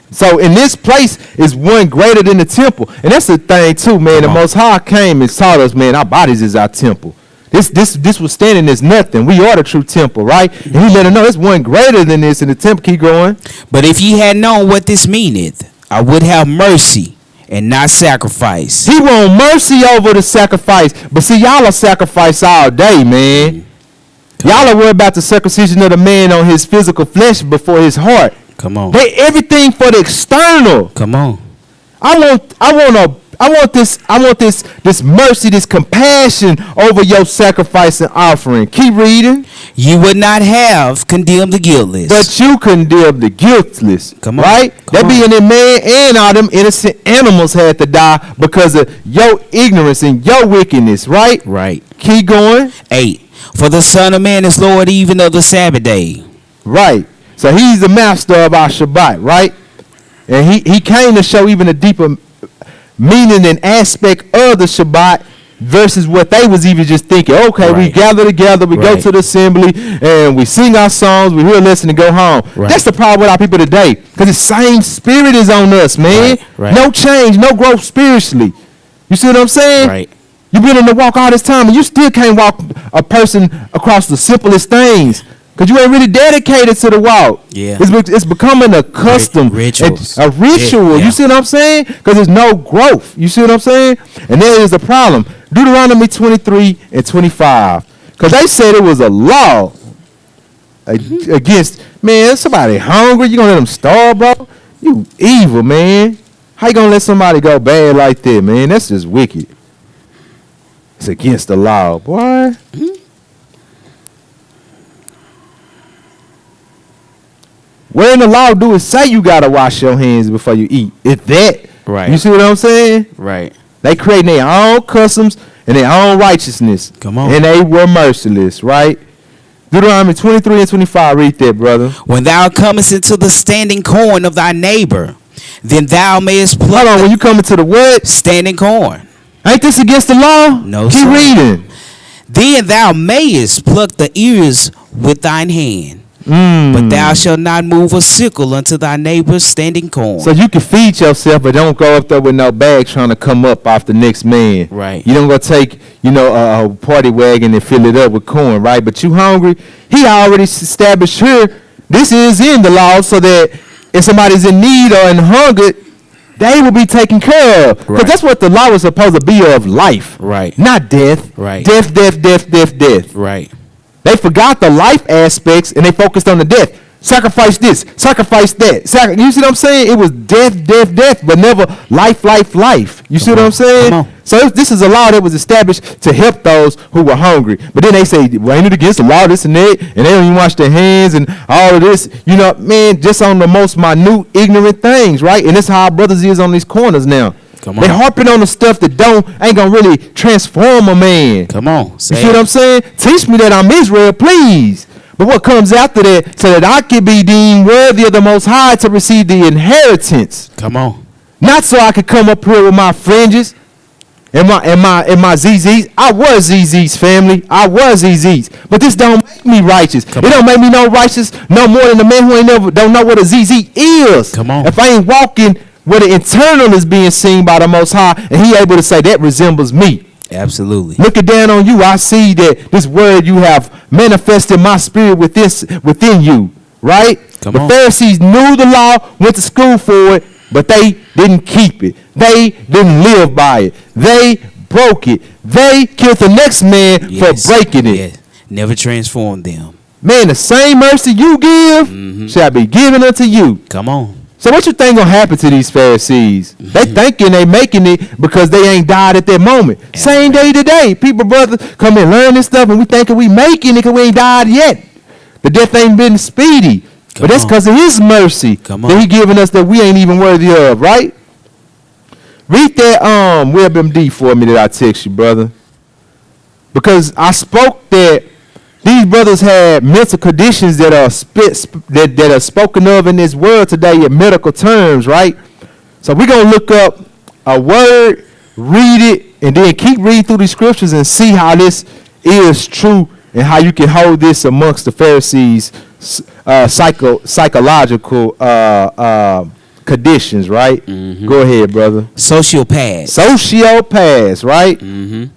So in this place is one greater than the temple. And that's the thing too, man. The Most High came and taught us, man, our bodies is our temple. This was standing as nothing. We are the true temple, right? And he let us know it's one greater than this in the temple. Keep going. But if ye had known what this meaneth, I would have mercy and not sacrifice. He want mercy over the sacrifice. But see, y'all are sacrifice all day, man. Y'all are worried about the circumcision of the man on his physical flesh before his heart. Come on. They everything for the external. Come on. I want this mercy, this compassion over your sacrifice and offering. Keep reading. You would not have condemned the guiltless, but you condemned the guiltless. Come on. Right? That being in man and all them innocent animals had to die because of your ignorance and your wickedness. Right? Right. Keep going. 8. For the Son of Man is Lord even of the Sabbath day. Right. So he's the master of our Shabbat. Right? And he came to show even a deeper meaning and aspect of the Shabbat versus what they was even just thinking. Okay, we gather together, we go to the assembly, and we sing our songs, we hear a lesson and go home. That's the problem with our people today, because the same spirit is on us, man. No change, no growth spiritually. You see what I'm saying? Right. You've been in the walk all this time, and you still can't walk a person across the simplest things. Because you ain't really dedicated to the walk. Yeah. It's becoming a custom. Rituals. A ritual. Yeah. You see what I'm saying? Because there's no growth. You see what I'm saying? And there is a problem. Deuteronomy 23 and 25. Because they said it was a law against, man, somebody hungry. You going to let them starve, bro? You evil, man. How you going to let somebody go bad like that, man? That's just wicked. It's against the law, boy. Mm-hmm. Where in the law do it say you gotta wash your hands before you eat? It's that. Right. You see what I'm saying? Right. They creating their own customs and their own righteousness. Come on. And they were merciless, right? Deuteronomy 23 and 25. Read that, brother. When thou comest into the standing corn of thy neighbor, then thou mayest pluck. Hold on, when you come into the what? Standing corn. Ain't this against the law? No, Keep reading. Then thou mayest pluck the ears with thine hand. But thou shalt not move a sickle unto thy neighbor's standing corn. So you can feed yourself, but don't go up there with no bag trying to come up off the next man. Right. You don't go take, a party wagon and fill it up with corn, right? But you hungry. He already established here, this is in the law, so that if somebody's in need or in hunger, they will be taken care of. Because that's what the law is supposed to be of, life. Right. Not death. Right. Death. Right. They forgot the life aspects and they focused on the death. Sacrifice this, sacrifice that. You see what I'm saying? It was death, but never life. You see what I'm saying? So this is a law that was established to help those who were hungry. But then they say, well, ain't it against the law, this and that, and they don't even wash their hands and all of this. Man, just on the most minute, ignorant things, right? And that's how our brothers is on these corners now. They harping on the stuff that ain't gonna really transform a man. Come on. You see what I'm saying? Teach me that I'm Israel, please. But what comes after that, so that I can be deemed worthy of the Most High to receive the inheritance. Come on. Not so I could come up here with my fringes and my ZZs. I was ZZ's family. I was ZZ's. But this don't make me righteous. It don't make me no righteous no more than the man who ain't never don't know what a ZZ is. Come on. If I ain't walking where the internal is being seen by the Most High, and he able to say that resembles me. Absolutely. Looking down on you, I see that this word you have manifested my spirit within you, right? The Pharisees knew the law, went to school for it, but they didn't keep it. They didn't live by it. They broke it. They killed the next man for breaking it. Yes. Never transformed them. Man, the same mercy you give shall be given unto you. Come on. So what you think gonna happen to these Pharisees? They thinking they making it because they ain't died at that moment. Same day today. People, brother, come and learn this stuff and we thinking we making it because we ain't died yet. The death ain't been speedy. But that's because of his mercy that he giving us that we ain't even worthy of, right? Read that WebMD for me that I text you, brother. Because I spoke that these brothers had mental conditions that are that are spoken of in this world today in medical terms, right? So we're going to look up a word, read it, and then keep reading through the scriptures and see how this is true and how you can hold this amongst the Pharisees' psychological conditions, right? Go ahead, brother. Sociopaths, right?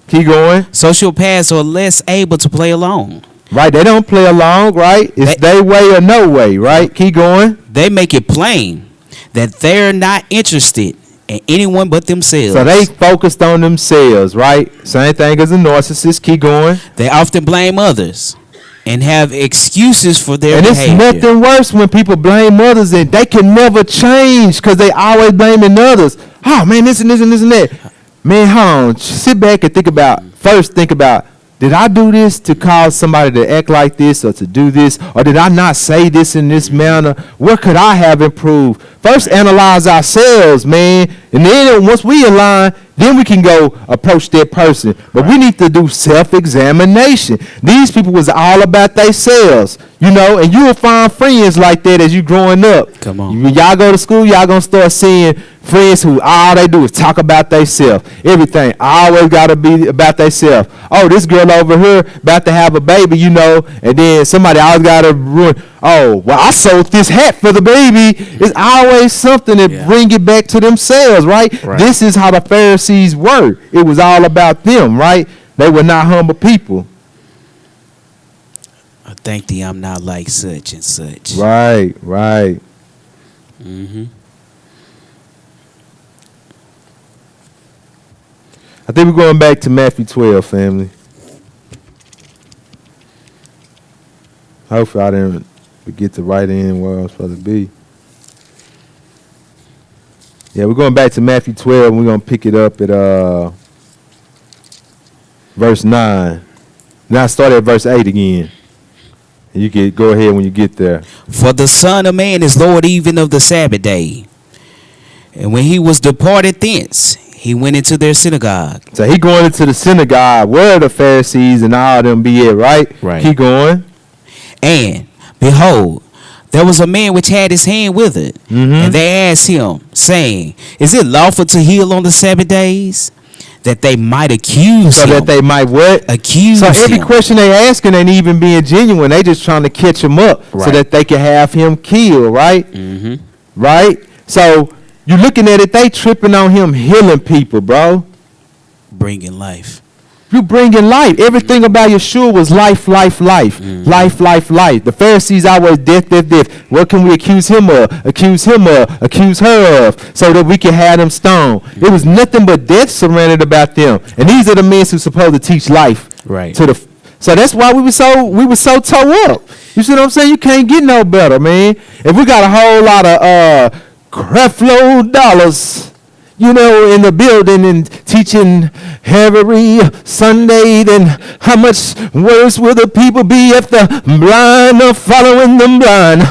Keep going. Sociopaths are less able to play alone. Right, they don't play along, right? It's their way or no way, right? Keep going. They make it plain that they're not interested in anyone but themselves. So they focused on themselves, right? Same thing as a narcissist. Keep going. They often blame others and have excuses for their behavior. And it's nothing worse when people blame others and they can never change because they always blaming others. Oh, man, this and this and this and that. Man, hold on. Sit back and think about, did I do this to cause somebody to act like this or to do this? Or did I not say this in this manner? Where could I have improved? First, analyze ourselves, man. And then once we align, then we can go approach that person. But we need to do self-examination. These people was all about themselves, you know, and you will find friends like that as you growing up. Come on. When y'all go to school, y'all going to start seeing friends who all they do is talk about themselves. Everything always got to be about themselves. Oh, this girl over here about to have a baby, you know, and then somebody always got to ruin. Oh, well, I sold this hat for the baby. It's always something that bring it back to themselves, right? This is how the Pharisees were. It was all about them, right? They were not humble people. I thank thee I'm not like such and such. Right. I think we're going back to Matthew 12, family. Hopefully I didn't forget to write in where I was supposed to be. Yeah, we're going back to Matthew 12, and we're going to pick it up at verse 9. Now start at verse 8 again. And you can go ahead when you get there. For the Son of Man is Lord even of the Sabbath day. And when he was departed thence, he went into their synagogue. So he going into the synagogue where the Pharisees and all of them be at, right? Keep going. And behold, there was a man which had his hand withered. And they asked him, saying, is it lawful to heal on the Sabbath days? That they might accuse him. So that they might what? Accuse him. So every question they asking ain't even being genuine. They just trying to catch him up so that they can have him killed, right? Right? So you looking at it, they tripping on him healing people, bro. Bringing life. You bringing life. Everything about Yeshua was life. Life. The Pharisees always death. What can we accuse him of? Accuse her of, so that we can have them stoned. It was nothing but death surrounded about them. And these are the men who's supposed to teach life. Right. So that's why we were so tore up. You see what I'm saying? You can't get no better, man. If we got a whole lot of creflo dollars, you know, in the building and teaching every Sunday, then how much worse will the people be if the blind are following them blind?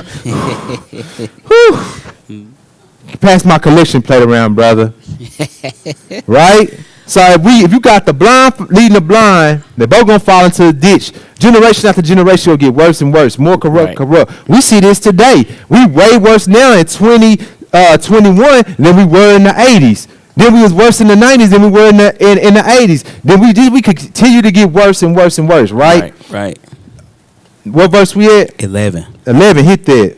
Pass my collection plate around, brother. Right? So if you got the blind leading the blind, they're both gonna fall into the ditch. Generation after generation will get worse and worse, more corrupt. We see this today. We way worse now in 2021 than we were in the 80s. Then we was worse in the 90s than we were in the 80s. Then we continue to get worse and worse and worse, right? Right. What verse we at? 11. 11, hit that.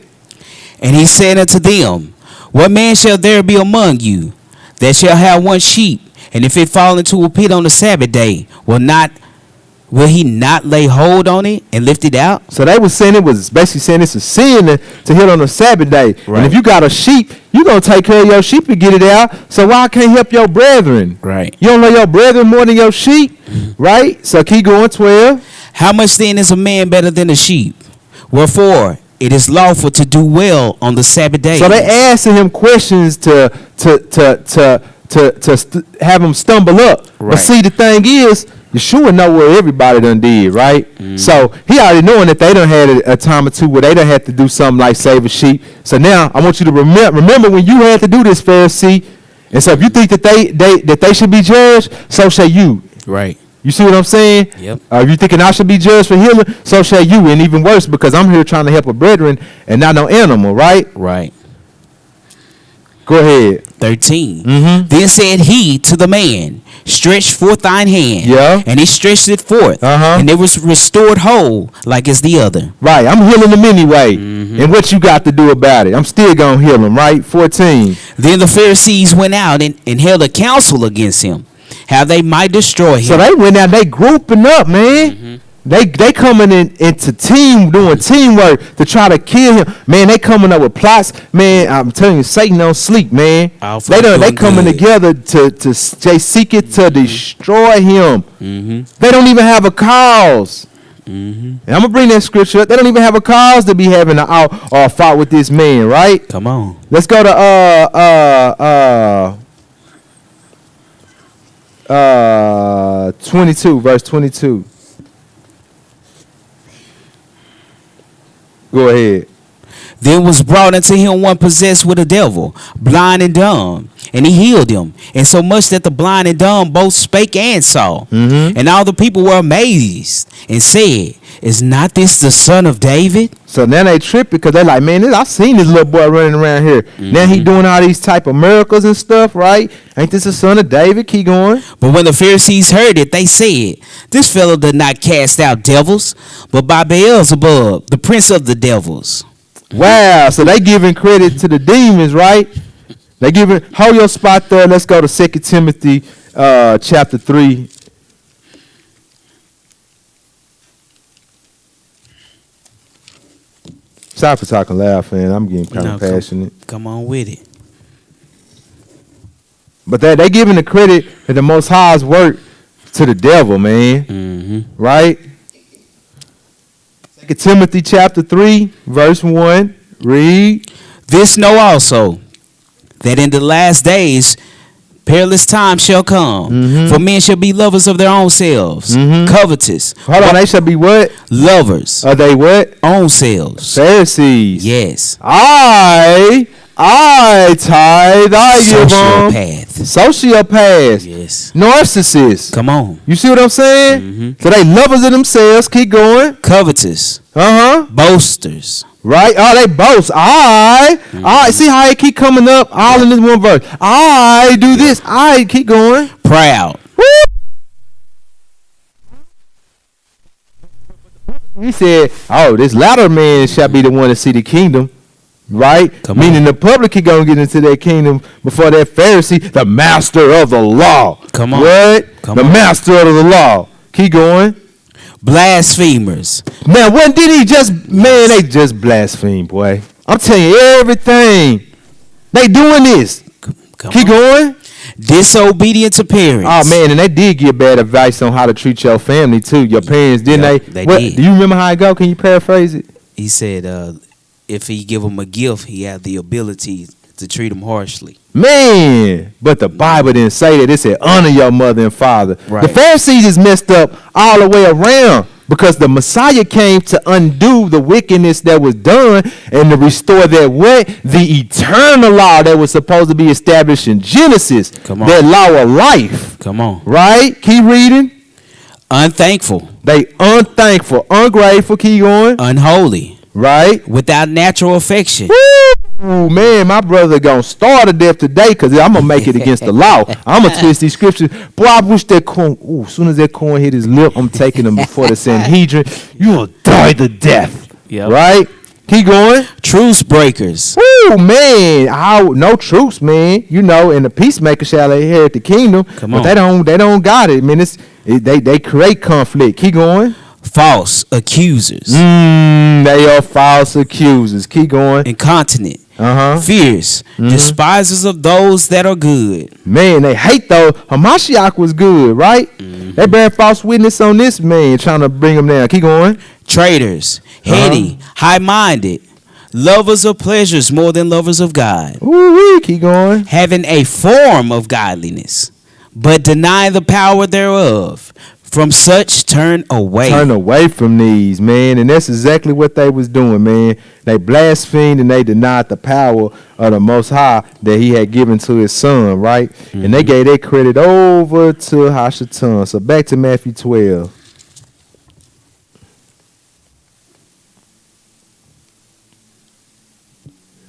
And he said unto them, what man shall there be among you that shall have one sheep, and if it fall into a pit on the Sabbath day, will he not lay hold on it and lift it out? So they was saying it was basically saying it's a sin to hit on a Sabbath day. Right. And if you got a sheep, you gonna take care of your sheep and get it out. So why can't help your brethren? Right. You don't love your brethren more than your sheep, right? So keep going. 12. How much then is a man better than a sheep? Wherefore it is lawful to do well on the Sabbath day. So they asking him questions to have him stumble up. Right. But see, the thing is, Yeshua know what everybody done did, right? So he already knowing that they done had a time or two where they done had to do something like save a sheep. So now I want you to remember when you had to do this, Pharisee. And so if you think that they should be judged, so shall you. Right. You see what I'm saying? Yep. If you thinking I should be judged for healing, so shall you. And even worse, because I'm here trying to help a brethren and not no animal, right? Right. Go ahead. 13. Then said he to the man, stretch forth thine hand. Yeah. And he stretched it forth. And it was restored whole like as the other. Right. I'm healing them anyway. And what you got to do about it? I'm still going to heal them, right? 14. Then the Pharisees went out and held a council against him, how they might destroy him. So they went out, they grouping up, man. They coming into doing teamwork to try to kill him. Man, they coming up with plots. Man, I'm telling you, Satan don't sleep, man. They coming together to seek it to destroy him. They don't even have a cause. And I'm gonna bring that scripture up. They don't even have a cause to be having an out or a fight with this man, right? Come on. Let's go to 22, verse 22. Go ahead. Then was brought unto him one possessed with a devil, blind and dumb, and he healed him, and so much that the blind and dumb both spake and saw. And all the people were amazed and said, is not this the son of David? So now they trip because they're like, man, I seen this little boy running around here. Now he doing all these type of miracles and stuff, right? Ain't this the son of David? Keep going. But when the Pharisees heard it, they said, this fellow did not cast out devils, but by Beelzebub, the prince of the devils. Wow. So they giving credit to the demons, right? They giving, hold your spot there. Let's go to 2 Timothy chapter 3. Sorry for talking loud, man. I'm getting kind of passionate. Come on with it. But they giving the credit that the Most High's work to the devil, man. Right? 2 Timothy chapter 3, verse 1. Read. This know also, that in the last days perilous times shall come. For men shall be lovers of their own selves, covetous. Hold on, they shall be what? Lovers. Are they what? Own selves. Pharisees. Yes. I tithe, I give them. Sociopaths. Yes. Narcissists. Come on. You see what I'm saying? So they lovers of themselves. Keep going. Covetous. Boasters. Right? Oh, they boast. I see how they keep coming up all in this one verse. I do this. I keep going. Proud. Woo! He said, oh, this latter man shall be the one to see the kingdom. Right? Meaning the publican gonna get into their kingdom before that Pharisee, the master of the law. Come on. What? The master of the law. Keep going. Blasphemers. Man, when did he just, man, they just blaspheme, boy. I'm telling you everything. They doing this. Keep going. Disobedient to parents. Oh, man, and they did give bad advice on how to treat your family, too. Your parents, didn't they? They did. Do you remember how it go? Can you paraphrase it? He said, if he give him a gift, he had the ability to treat him harshly. Man, but the Bible didn't say that. It said honor your mother and father. Right. The Pharisees is messed up all the way around. Because the Messiah came to undo the wickedness that was done and to restore that what? The eternal law that was supposed to be established in Genesis. Come on. That law of life. Come on. Right? Keep reading. Unthankful. They unthankful, ungrateful, keep going. Unholy. Right? Without natural affection. Ooh, man, my brother gonna starve to death today because I'm gonna make it against the law. I'm gonna twist these scriptures. Boy, I wish that corn. Ooh, as soon as that corn hit his lip, I'm taking him before the Sanhedrin. You'll die to death. Yep. Right? Keep going. Truce breakers. Ooh, man, no truce, man. You know, and the peacemaker shall inherit the kingdom. Come but on. they don't got it, man. They create conflict. Keep going. False accusers. They are false accusers. Keep going. Incontinent. Fierce. Despisers of those that are good. Man, they hate those. Hamashiach was good, right? They bear false witness on this man, trying to bring him down. Keep going. Traitors. Heady. High-minded. Lovers of pleasures more than lovers of God. Ooh, keep going. Having a form of godliness, but denying the power thereof. From such turn away. Turn away from these, man. And that's exactly what they was doing, man. They blasphemed and they denied the power of the Most High that he had given to his son, right? And they gave their credit over to Hashatan. So back to Matthew 12.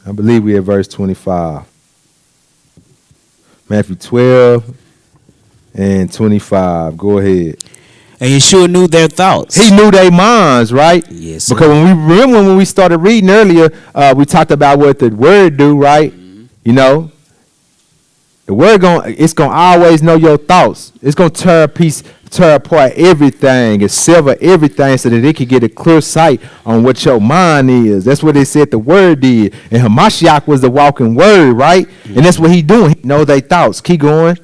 I believe we at verse 25. Matthew 12 and 25. Go ahead. And Yeshua knew their thoughts. He knew their minds, right? Yes. Because when we started reading earlier, we talked about what the word do, right? You know, the word it's gonna always know your thoughts. It's gonna tear apart everything and sever everything so that it can get a clear sight on what your mind is. That's what they said the word did. And Hamashiach was the walking word, right? And that's what he doing. He know their thoughts. Keep going.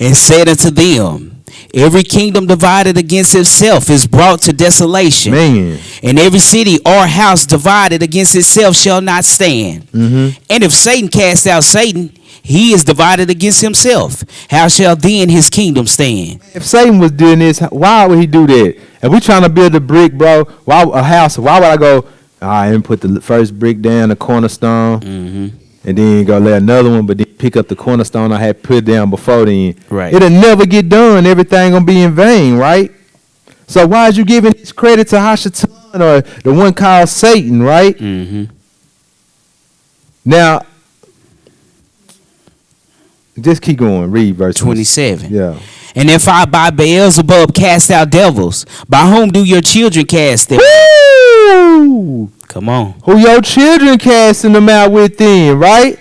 And said unto them, every kingdom divided against itself is brought to desolation. Man. And every city or house divided against itself shall not stand. And if Satan cast out Satan, he is divided against himself. How shall then his kingdom stand? If Satan was doing this, why would he do that? If we trying to build a brick, bro, a house, why would I go, and put the first brick down, the cornerstone, and then go lay another one, but then pick up the cornerstone I had put down before then? Right. It'll never get done. Everything gonna be in vain, right? So why is you giving this credit to Hashatan or the one called Satan, right? Now, just keep going. Read verse 27. Yeah. And if I by Beelzebub cast out devils, by whom do your children cast them? Woo! Come on. Who your children casting them out with then, right?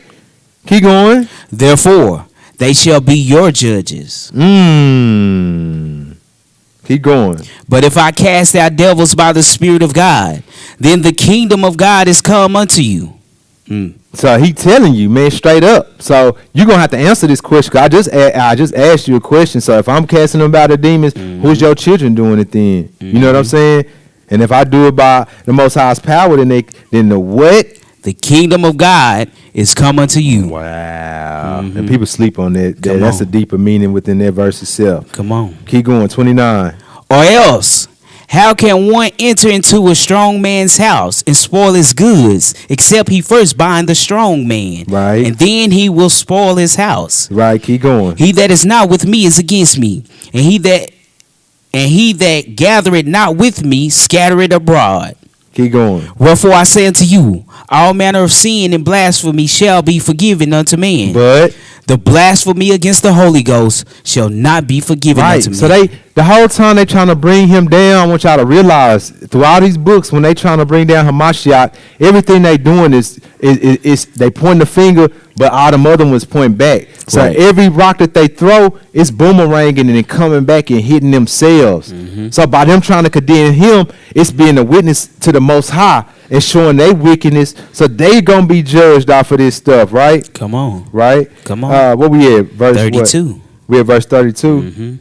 Keep going. Therefore, they shall be your judges. Keep going. But if I cast out devils by the Spirit of God, then the kingdom of God is come unto you. So he telling you, man, straight up. So you're going to have to answer this question. I just asked you a question. So if I'm casting them out of demons, who's your children doing it then? You know what I'm saying? And if I do it by the Most High's power, then the what? The kingdom of God is come unto you. Wow. And people sleep on that. That's a deeper meaning within that verse itself. Come on. Keep going. 29. Or else, how can one enter into a strong man's house and spoil his goods, except he first bind the strong man? Right. And then he will spoil his house. Right. Keep going. He that is not with me is against me, and he that gathereth not with me scattereth abroad. Keep going. Wherefore I say unto you, all manner of sin and blasphemy shall be forgiven unto man. But the blasphemy against the Holy Ghost shall not be forgiven unto man. So the whole time they trying to bring him down, I want y'all to realize through all these books, when they trying to bring down Hamashiach, everything they doing is they point the finger, but all the other ones point back. So every rock that they throw is boomeranging and then coming back and hitting themselves. So by them trying to condemn him, it's being a witness to the Most High and showing their wickedness. So they gonna be judged off of this stuff, right? Come on. Right? Come on. What we at? Verse 32. What? We at verse 32.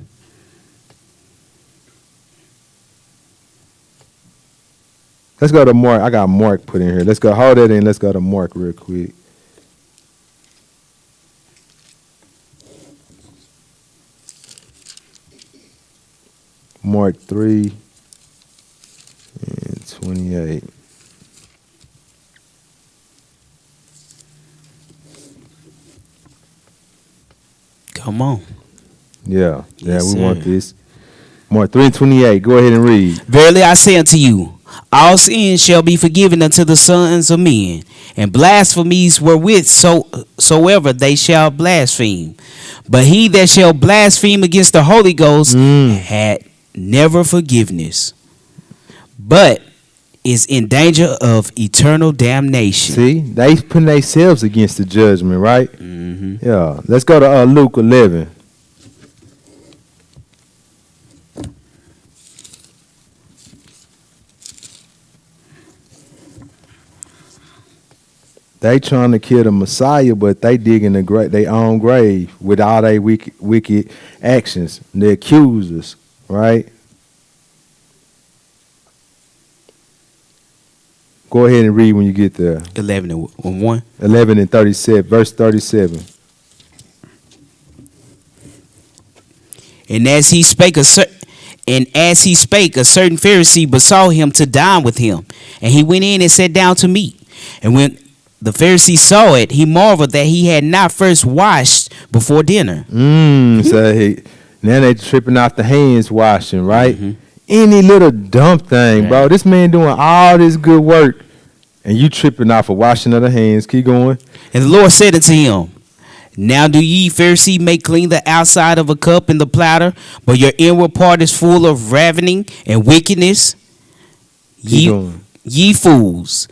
Let's go to Mark. I got Mark put in here. Let's go. Hold that in. Let's go to Mark real quick. Mark 3. 28. Come on. Yeah, Yes, we want sir. this. Mark 3:28. Go ahead and read. Verily I say unto you, all sins shall be forgiven unto the sons of men, and blasphemies wherewith soever they shall blaspheme. But he that shall blaspheme against the Holy Ghost had never forgiveness, but is in danger of eternal damnation. See, they putting themselves against the judgment, right? Mm-hmm. Yeah. Let's go to Luke 11. They trying to kill the Messiah, but they digging their own grave with all their wicked actions. The accusers, right? Go ahead and read when you get there. 11 and 1. 11 and 37, verse 37. And as he spake, a certain Pharisee besought him to dine with him, and he went in and sat down to meat. And when the Pharisee saw it, he marveled that he had not first washed before dinner. So now they tripping off the hands washing, right? Any little dumb thing, bro. This man doing all this good work, and you tripping off of washing of the hands. Keep going. And the Lord said unto him, now do ye, Pharisee, make clean the outside of a cup and the platter, but your inward part is full of ravening and wickedness. Keep going. Ye fools,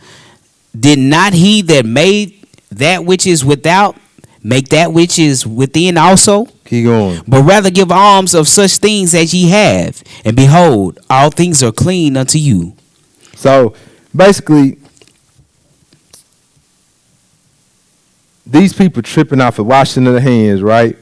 did not he that made that which is without make that which is within also? Keep going. But rather give alms of such things as ye have, and behold, all things are clean unto you. So basically, these people tripping off of washing of the hands, right?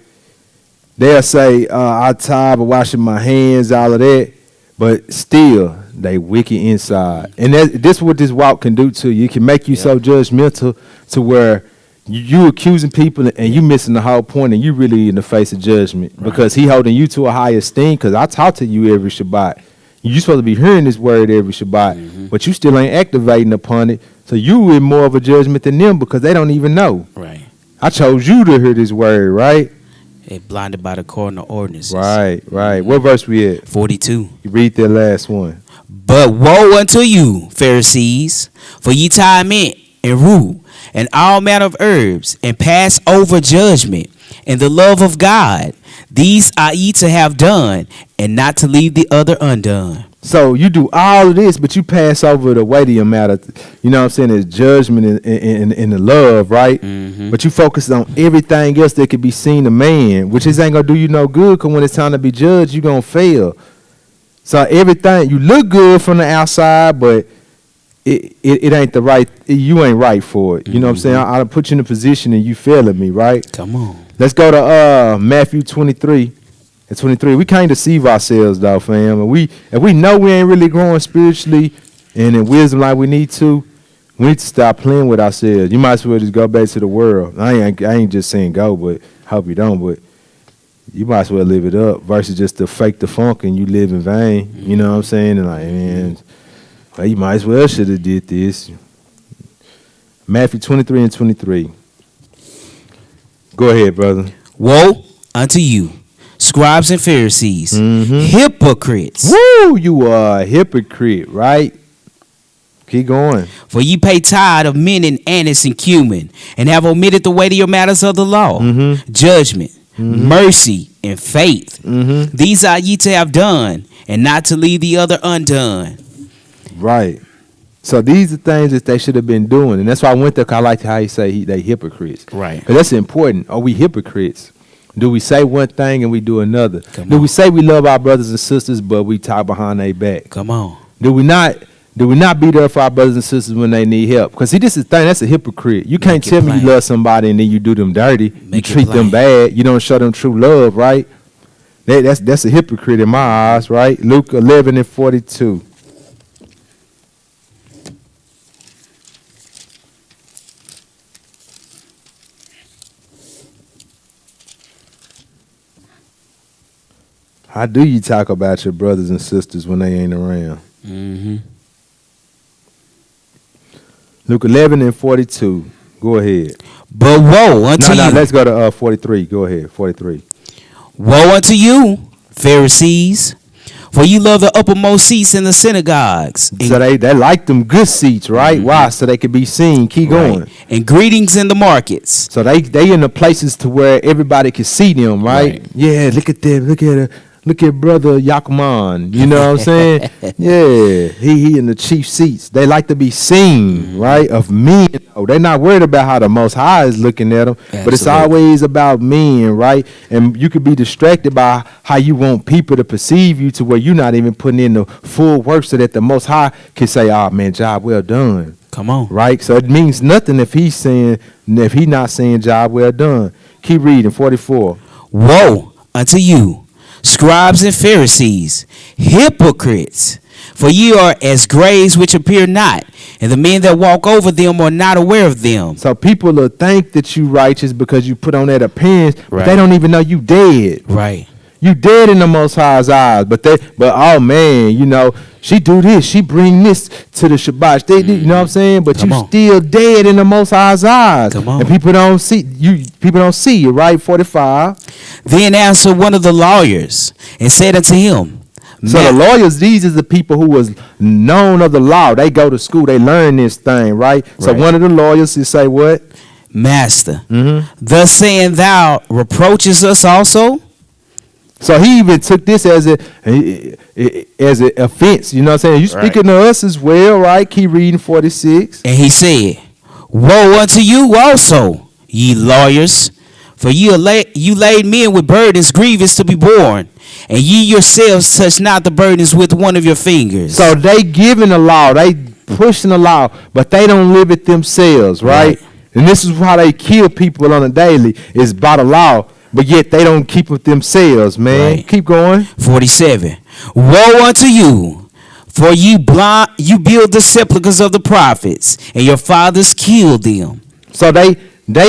They'll say, I'm tired of washing my hands, all of that, but still, they wicked inside. And this is what this walk can do to you. It can make you so judgmental to where you accusing people and you missing the whole point, and you really in the face of judgment because he holding you to a higher esteem. Because I talk to you every Shabbat. You're supposed to be hearing this word every Shabbat, but you still ain't activating upon it. So you in more of a judgment than them because they don't even know. Right. I chose you to hear this word, right? They blinded by the cardinal ordinances. Right. What verse we at? 42. You read that last one. But woe unto you, Pharisees, for ye tie mint and rue and all manner of herbs, and pass over judgment and the love of God. These are ye to have done, and not to leave the other undone. So you do all of this, but you pass over the weightier matter. You know what I'm saying? Is judgment and the love, right? But you focus on everything else that could be seen to man, which is ain't going to do you no good, because when it's time to be judged, you're going to fail. So everything, you look good from the outside, but it ain't the right, you ain't right for it. You know what I'm saying? I put you in a position and you failing me, right? Come on. Let's go to Matthew 23 and 23. We can't deceive ourselves, though, fam. And if we know we ain't really growing spiritually and in wisdom like we need to stop playing with ourselves. You might as well just go back to the world. I ain't just saying go, but hope you don't. But you might as well live it up versus just to fake the funk and you live in vain. You know what I'm saying? And like, man, well, you might as well should have did this. Matthew 23 and 23. Go ahead, brother. Woe unto you, scribes and Pharisees, hypocrites! Woo, you are a hypocrite, right? Keep going. For ye pay tithe of mint and anise and cumin, and have omitted the weightier matters of the law, judgment, mercy, and faith. These are ye to have done, and not to leave the other undone. Right. So these are things that they should have been doing. And that's why I went there, because I like how you say they hypocrites. Right. Because that's important. Are we hypocrites? Do we say one thing and we do another? Come Do on. we say we love our brothers and sisters, but we talk behind their back? Come on. Do we not be there for our brothers and sisters when they need help? Because see, this is the thing. That's a hypocrite. You can't it tell me plain. you love somebody and then you do them dirty. You Make it treat them plain. bad. You don't show them true love, right? That's a hypocrite in my eyes, right? Luke 11 and 42. How do you talk about your brothers and sisters when they ain't around? Luke 11 and 42. Go ahead. But woe unto you. Let's go to 43. Go ahead, 43. Woe unto you, Pharisees, for you love the uppermost seats in the synagogues. So they like them good seats, right? Mm-hmm. Why? So they could be seen. Keep going. Right. And greetings in the markets. So they in the places to where everybody can see them, right? Yeah, look at them. Look at brother Yakuman. You know what I'm saying? Yeah, he in the chief seats. They like to be seen, right? Of men. Oh, they're not worried about how the Most High is looking at them, but it's always about men, right? And you could be distracted by how you want people to perceive you to where you're not even putting in the full work so that the Most High can say, "Oh man, job well done." Come on, right? So it means nothing if he's not saying job well done. Keep reading. 44. Woe unto you, scribes and Pharisees, hypocrites! For ye are as graves which appear not, and the men that walk over them are not aware of them. So people will think that you righteous because you put on that appearance, but Right. they don't even know you dead. Right. You dead in the Most High's eyes, but oh man, you know, she do this, she bring this to the Shabbat. You know what I'm saying? But Come you on. still dead in the Most High's eyes. Come on. And people don't see you, right? 45. Then answered one of the lawyers and said unto him, So the lawyers, these is the people who was known of the law. They go to school, they learn this thing, right? So Right. one of the lawyers is say what? Master, Mm-hmm. thus saying thou reproaches us also? So he even took this as an offense. You know what I'm saying? You speaking to us as well, right? Keep reading 46. And he said, Woe unto you also, ye lawyers, for you laid men with burdens grievous to be borne, and ye yourselves touch not the burdens with one of your fingers. So they giving the law, they pushing the law, but they don't live it themselves, right? And this is how they kill people on a daily, is by the law, but yet they don't keep it themselves, man. Right. Keep going. 47. Woe unto you, for you build the sepulchres of the prophets, and your fathers killed them. So they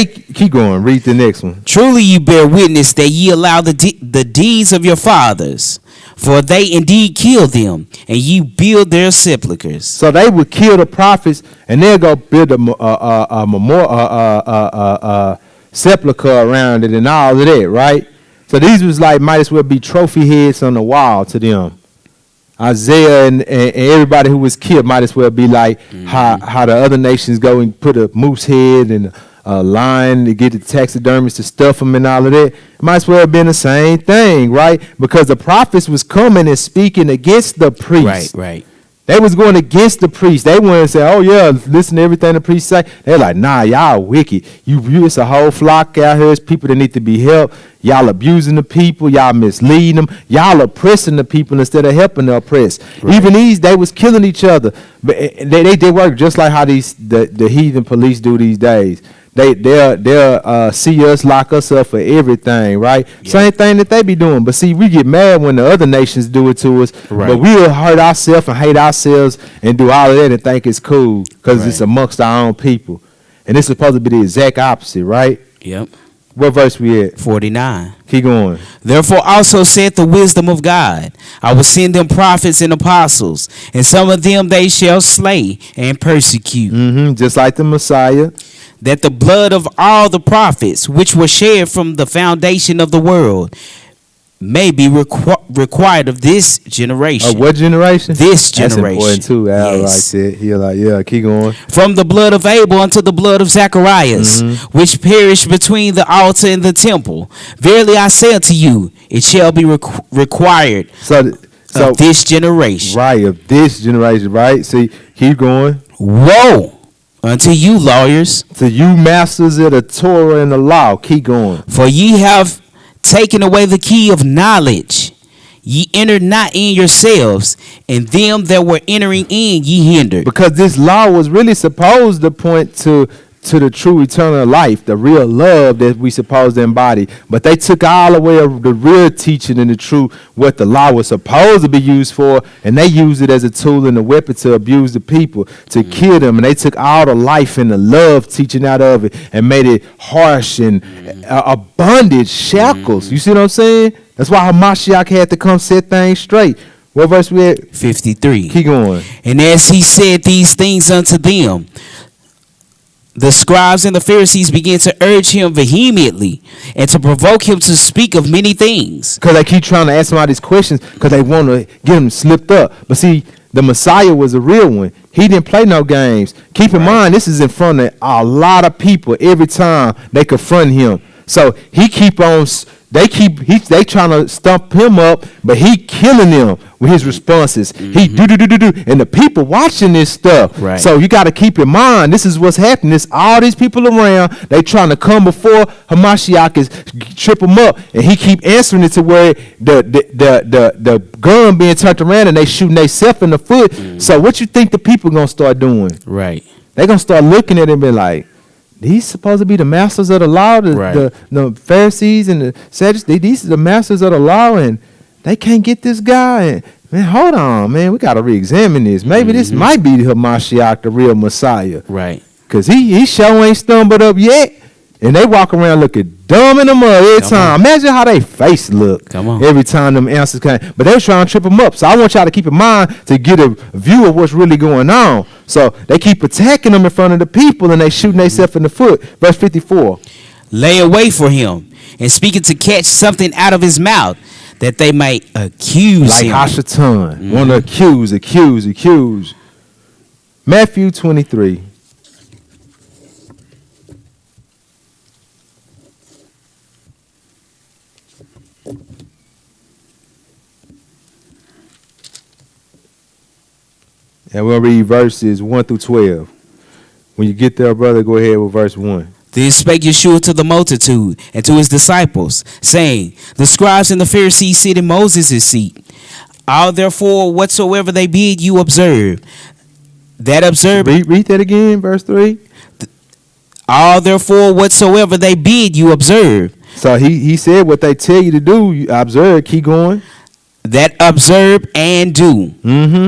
keep going. Read the next one. Truly you bear witness that ye allow the deeds of your fathers, for they indeed killed them, and ye build their sepulchres. So they would kill the prophets, and they'll go build a sepulcher around it and all of that, right? So these was like might as well be trophy heads on the wall to them. Isaiah and everybody who was killed might as well be like how the other nations go and put a moose head and a lion to get the taxidermists to stuff them and all of that. It might as well have been the same thing, right? Because the prophets was coming and speaking against the priests. Right. They was going against the priest. They wanted to say, "Oh yeah, listen to everything the priest say." They're like, "Nah, y'all wicked. It's a whole flock out here. It's people that need to be helped. Y'all abusing the people. Y'all misleading them. Y'all oppressing the people instead of helping the oppressed." Right. Even these, they was killing each other. But they work just like how the heathen police do these days. They'll see us, lock us up for everything, right? Yeah. Same thing that they be doing. But see, we get mad when the other nations do it to us. Right. But we'll hurt ourselves and hate ourselves and do all of that and think it's cool because it's Right. amongst our own people. And it's supposed to be the exact opposite, right? Yep. What verse we at? 49. Keep going. Therefore also said the wisdom of God, I will send them prophets and apostles, and some of them they shall slay and persecute, Just like the Messiah. that the blood of all the prophets which were shed from the foundation of the world may be required of this generation. Of what generation? This That's generation. important too, Al, Yes. like that. He'll like, yeah, keep going. From the blood of Abel unto the blood of Zacharias, which perished between the altar and the temple. Verily I say unto you, it shall be required So of this generation. right, of this generation, right? See, keep going. Woe unto you, lawyers, To you masters of the Torah and the law, keep going. for ye have taken away the key of knowledge. Ye entered not in yourselves, and them that were entering in ye hindered. Because this law was really supposed to point to the true eternal life, the real love that we supposed to embody. But they took all away of the real teaching and the true, what the law was supposed to be used for, and they used it as a tool and a weapon to abuse the people, to kill them. And they took all the life and the love teaching out of it and made it harsh and a bondage, shackles. You see what I'm saying? That's why Hamashiach had to come set things straight. What verse we at? 53. Keep going. And as he said these things unto them, the scribes and the Pharisees began to urge him vehemently and to provoke him to speak of many things. Because they keep trying to ask him all these questions because they want to get him slipped up. But see, the Messiah was a real one. He didn't play no games. Keep in mind, this is in front of a lot of people every time they confront him. So he keep on. They trying to stump him up, but he killing them with his responses. He do, and the people watching this stuff. Right. So you got to keep in mind, this is what's happening. It's all these people around. They trying to come before Hamashiach is trip him up, and he keep answering it to where the gun being turned around and they shooting themselves in the foot. So what you think the people gonna start doing? Right. They gonna start looking at him and be like, these supposed to be the masters of the law, the Pharisees and the Sadducees. These are the masters of the law, and they can't get this guy. And, man, hold on, man, we got to re-examine this. Maybe this might be the Hamashiach, the real Messiah. Right. Because he sure ain't stumbled up yet. And they walk around looking dumb in the mud every time. Imagine how they face look every time them answers came. But they was trying to trip them up. So I want y'all to keep in mind to get a view of what's really going on. So they keep attacking them in front of the people and they shooting themselves in the foot. Verse 54. Lay away for him and speaking to catch something out of his mouth that they might accuse him. Like Hashatan. Want to accuse. Matthew 23. And we'll read verses 1 through 12. When you get there, brother, go ahead with verse 1. Then spake Yeshua to the multitude and to his disciples, saying, the scribes and the Pharisees sit in Moses' seat. All therefore whatsoever they bid you observe, that observe. Read that again, verse 3. All therefore whatsoever they bid you observe. So he said what they tell you to do, you observe, keep going. That observe and do,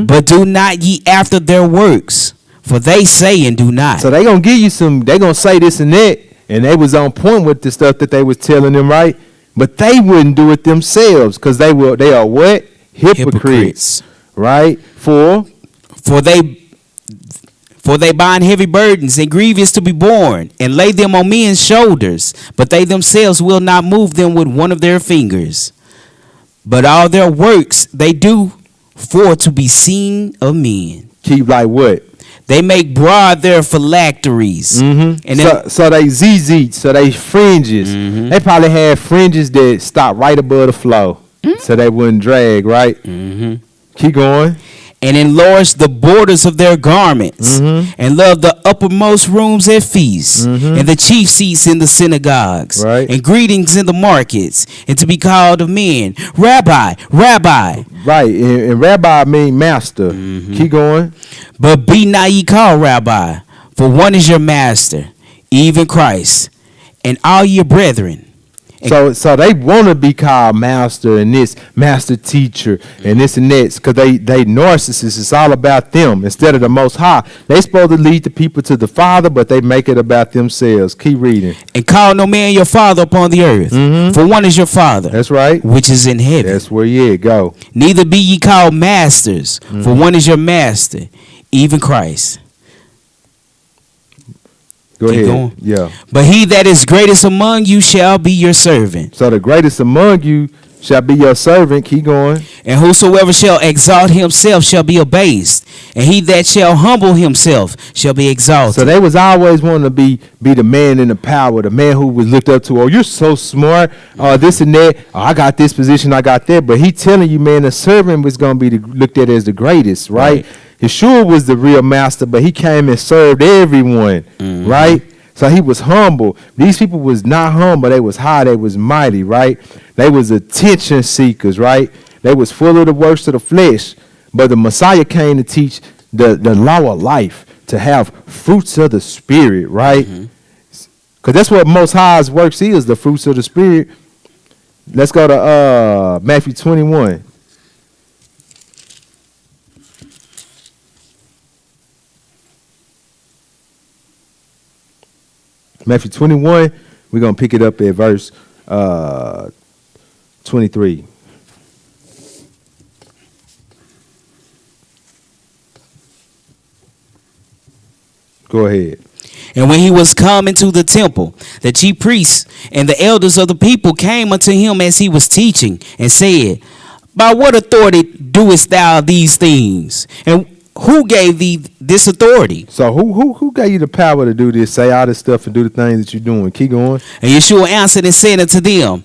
but do not ye after their works, for they say and do not. So they gonna give you they gonna say this and that, and they was on point with the stuff that they was telling them, right? But they wouldn't do it themselves, because they are what? Hypocrites. Right? For they bind heavy burdens and grievous to be borne, and lay them on men's shoulders, but they themselves will not move them with one of their fingers. But all their works they do for to be seen of men. Keep like what? They make broad their phylacteries. And so they zizits, so they fringes. They probably had fringes that stop right above the floor, so they wouldn't drag, right? Keep going. And enlarge the borders of their garments, and love the uppermost rooms at feasts, and the chief seats in the synagogues, and greetings in the markets, and to be called of men, Rabbi, Rabbi. Right, and Rabbi mean master. Keep going. But be not ye called Rabbi, for one is your master, even Christ, and all your brethren. So they want to be called master and this, master teacher and this and that, because they narcissists. It's all about them instead of the Most High. They supposed to lead the people to the Father, but they make it about themselves. Keep reading. And call no man your father upon the earth, for one is your Father. That's right. Which is in heaven. That's where you go. Neither be ye called masters, for one is your master, even Christ. Go ahead. Going. Yeah. But he that is greatest among you shall be your servant. So the greatest among you shall be your servant. Keep going. And whosoever shall exalt himself shall be abased, and he that shall humble himself shall be exalted. So they was always wanting to be the man in the power, the man who was looked up to. Oh, you're so smart. This and that. Oh, I got this position. I got that. But he telling you, man, the servant was going to be looked at as the greatest, right? Yeshua was the real master, but he came and served everyone, right? So he was humble. These people was not humble. They was high. They was mighty, right? They was attention seekers, right? They was full of the works of the flesh. But the Messiah came to teach the law of life, to have fruits of the Spirit, right? Because that's what Most High's works is, the fruits of the Spirit. Let's go to Matthew 21. Matthew 21, we're going to pick it up at verse 23. Go ahead. And when he was come into the temple, the chief priests and the elders of the people came unto him as he was teaching, and said, By what authority doest thou these things? And who gave thee this authority? So who gave you the power to do this, say all this stuff and do the things that you're doing? Keep going. And Yeshua answered and said unto them,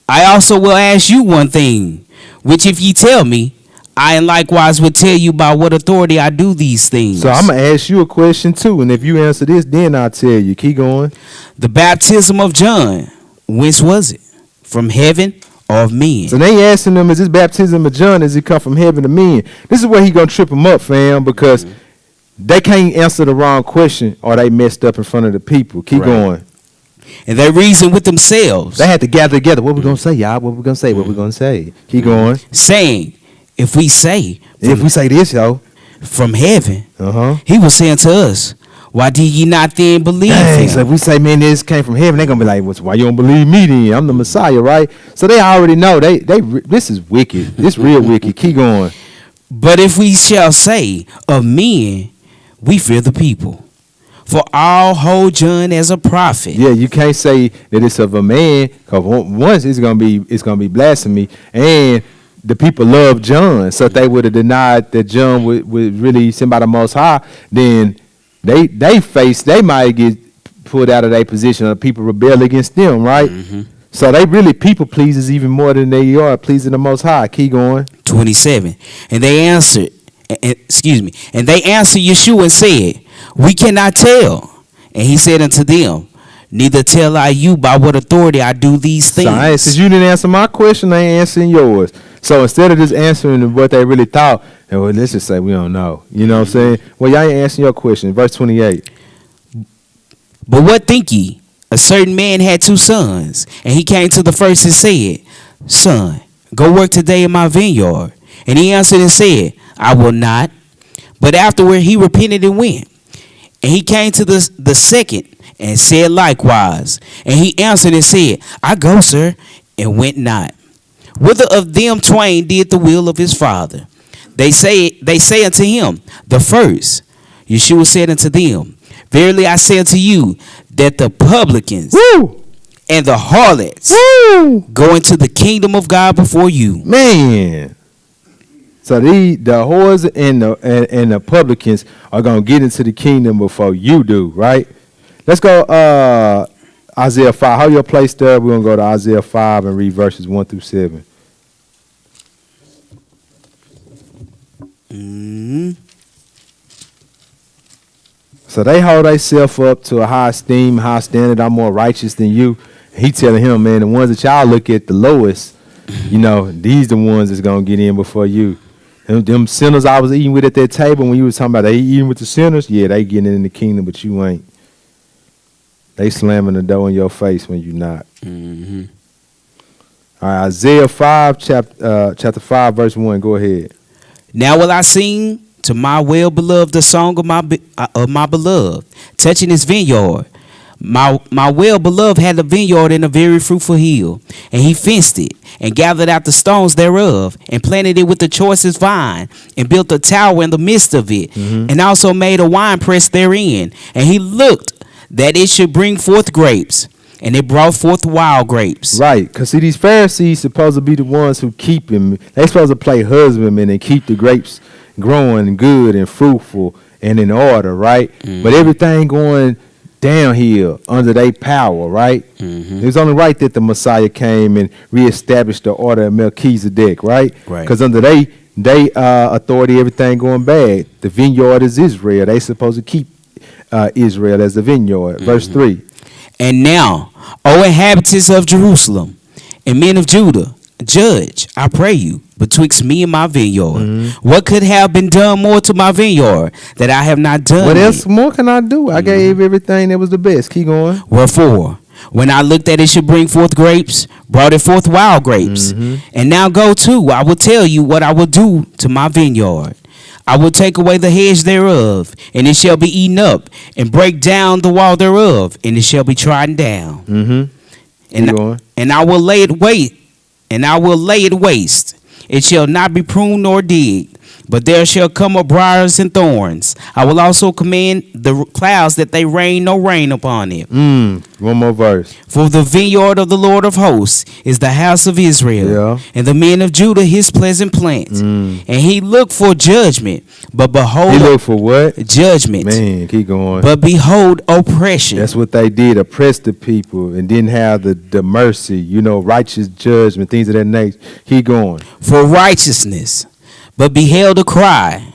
I also will ask you one thing, which if ye tell me, I and likewise will tell you by what authority I do these things. So I'm going to ask you a question too, and if you answer this, then I'll tell you. Keep going. The baptism of John, whence was it? From heaven or of men? So they asking them, is this baptism of John, does it come from heaven to men? This is where he going to trip them up, fam, because they can't answer the wrong question or they messed up in front of the people. Keep going. And they reasoned with themselves. They had to gather together. What we going to say, y'all? What we going to say? What we going to say? Keep going. Saying, if we say this, yo, from heaven, uh-huh, he will say unto us, why did ye not then believe him? So if we say, man, this came from heaven, they're going to be like, well, why you don't believe me then? I'm the Messiah, right? So they already know. This is wicked. This real wicked. Keep going. But if we shall say of men, we fear the people. For all hold John as a prophet. Yeah, you can't say that it's of a man, because once it's gonna be blasphemy, and the people love John. So if they would have denied that John was really sent by the Most High, then they might get pulled out of their position, or people rebel against them, right? Mm-hmm. So they really people pleasers even more than they are pleasing the Most High. Keep going. 27. And they answered, and they answered Yeshua and said, we cannot tell. And he said unto them, neither tell I you by what authority I do these things. So since you didn't answer my question, I ain't answering yours. So instead of just answering what they really thought, well, let's just say we don't know. You know what I'm saying? Well, y'all ain't answering your question. Verse 28. But what think ye? A certain man had 2 sons, and he came to the first and said, Son, go work today in my vineyard. And he answered and said, I will not. But afterward he repented and went. And he came to the second and said likewise. And he answered and said, I go, sir, and went not. Whither of them twain did the will of his father? They say unto him, the first. Yeshua said unto them, verily I say unto you, that the publicans and the harlots go into the kingdom of God before you. Man. So the whores and the publicans are gonna get into the kingdom before you do, right? Let's go Isaiah 5. Hold your place there. We're gonna go to Isaiah 5 and read verses 1 through 7. Mm-hmm. So they hold themselves up to a high esteem, high standard. I'm more righteous than you. He telling him, man, the ones that y'all look at the lowest, these the ones that's gonna get in before you. Them sinners I was eating with at that table, when you was talking about they eating with the sinners, yeah, they getting in the kingdom, but you ain't. They slamming the door in your face when you not. Mm-hmm. All right, Isaiah 5, chapter 5, verse 1. Go ahead. Now will I sing to my well-beloved the song of my beloved, touching his vineyard. My well-beloved had a vineyard in a very fruitful hill, and he fenced it, and gathered out the stones thereof, and planted it with the choicest vine, and built a tower in the midst of it, and also made a winepress therein. And he looked that it should bring forth grapes, and it brought forth wild grapes. Right, because see, these Pharisees supposed to be the ones who keep him. They supposed to play husbandmen and keep the grapes growing good and fruitful and in order, right? But everything going downhill under their power, right? It was only right that the Messiah came and reestablished the order of Melchizedek, right? Because under they authority, everything going bad. The vineyard is Israel. They supposed to keep Israel as the vineyard. Verse 3. And now, O inhabitants of Jerusalem and men of Judah, judge, I pray you, betwixt me and my vineyard. What could have been done more to my vineyard that I have not done? What else more can I do? I gave everything that was the best. Keep going. Wherefore, when I looked that it should bring forth grapes, brought it forth wild grapes. And now go to, I will tell you what I will do to my vineyard. I will take away the hedge thereof, and it shall be eaten up, and break down the wall thereof, and it shall be trodden down. And I will lay it waste. It shall not be pruned nor digged. but there shall come up briars and thorns. I will also command the clouds that they rain no rain upon it. One more verse. For the vineyard of the Lord of hosts is the house of Israel, Yeah. and the men of Judah his pleasant plant. And he looked for judgment, but behold, He looked for what? judgment. Man, keep going. But behold, oppression. That's what they did, oppress the people and didn't have the mercy, righteous judgment, things of that nature. Keep going. For righteousness, but beheld a cry.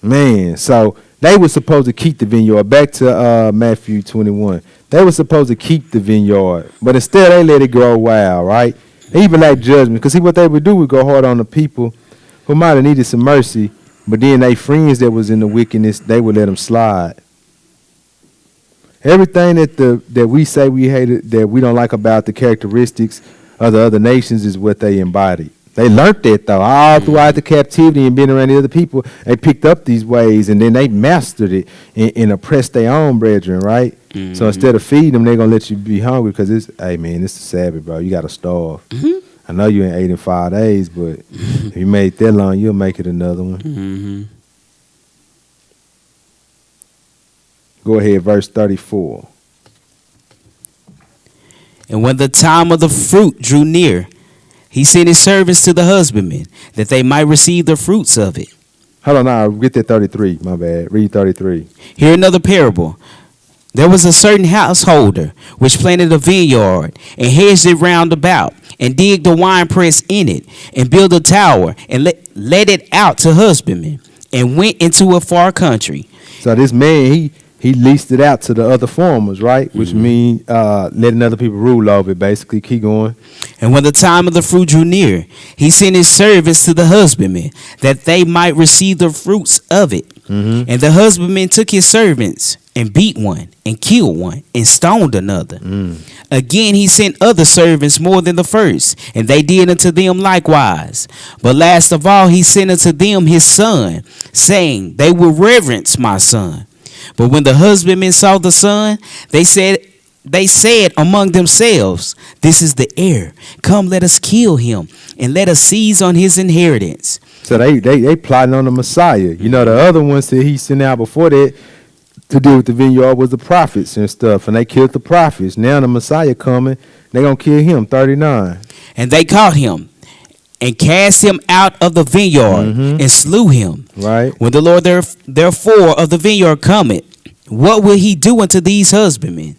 Man, so they were supposed to keep the vineyard. Back to Matthew 21. They were supposed to keep the vineyard, but instead they let it grow wild, right? They even like judgment, because see what they would do would go hard on the people who might have needed some mercy, but then they friends that was in the wickedness, they would let them slide. Everything that we say we hated, that we don't like about the characteristics of the other nations is what they embodied. They learned that, though, all throughout the captivity and being around the other people. They picked up these ways, and then they mastered it and oppressed their own brethren, right? So instead of feeding them, they're going to let you be hungry because it's the Sabbath, bro. You got to starve. I know you ain't ate in 5 days, but if you made it that long, you'll make it another one. Go ahead, verse 34. And when the time of the fruit drew near, he sent his servants to the husbandmen, that they might receive the fruits of it. Hold on, now get that 33. My bad. Read 33. Hear another parable. There was a certain householder which planted a vineyard and hedged it round about, and digged a winepress in it, and built a tower, and let it out to husbandmen, and went into a far country. So this man, he leased it out to the other farmers, right? Which means letting other people rule over it, basically. Keep going. And when the time of the fruit drew near, he sent his servants to the husbandmen, that they might receive the fruits of it. And the husbandman took his servants, and beat one, and killed one, and stoned another. Again he sent other servants more than the first, and they did unto them likewise. But last of all he sent unto them his son, saying, They will reverence my son. But when the husbandmen saw the son, they said among themselves, This is the heir. Come, let us kill him, and let us seize on his inheritance. So they plotting on the Messiah. The other ones that he sent out before that to deal with the vineyard was the prophets and stuff, and they killed the prophets. Now the Messiah coming, they gonna kill him. 39. And they caught him, and cast him out of the vineyard, and slew him. Right. When the Lord therefore of the vineyard cometh, what will he do unto these husbandmen?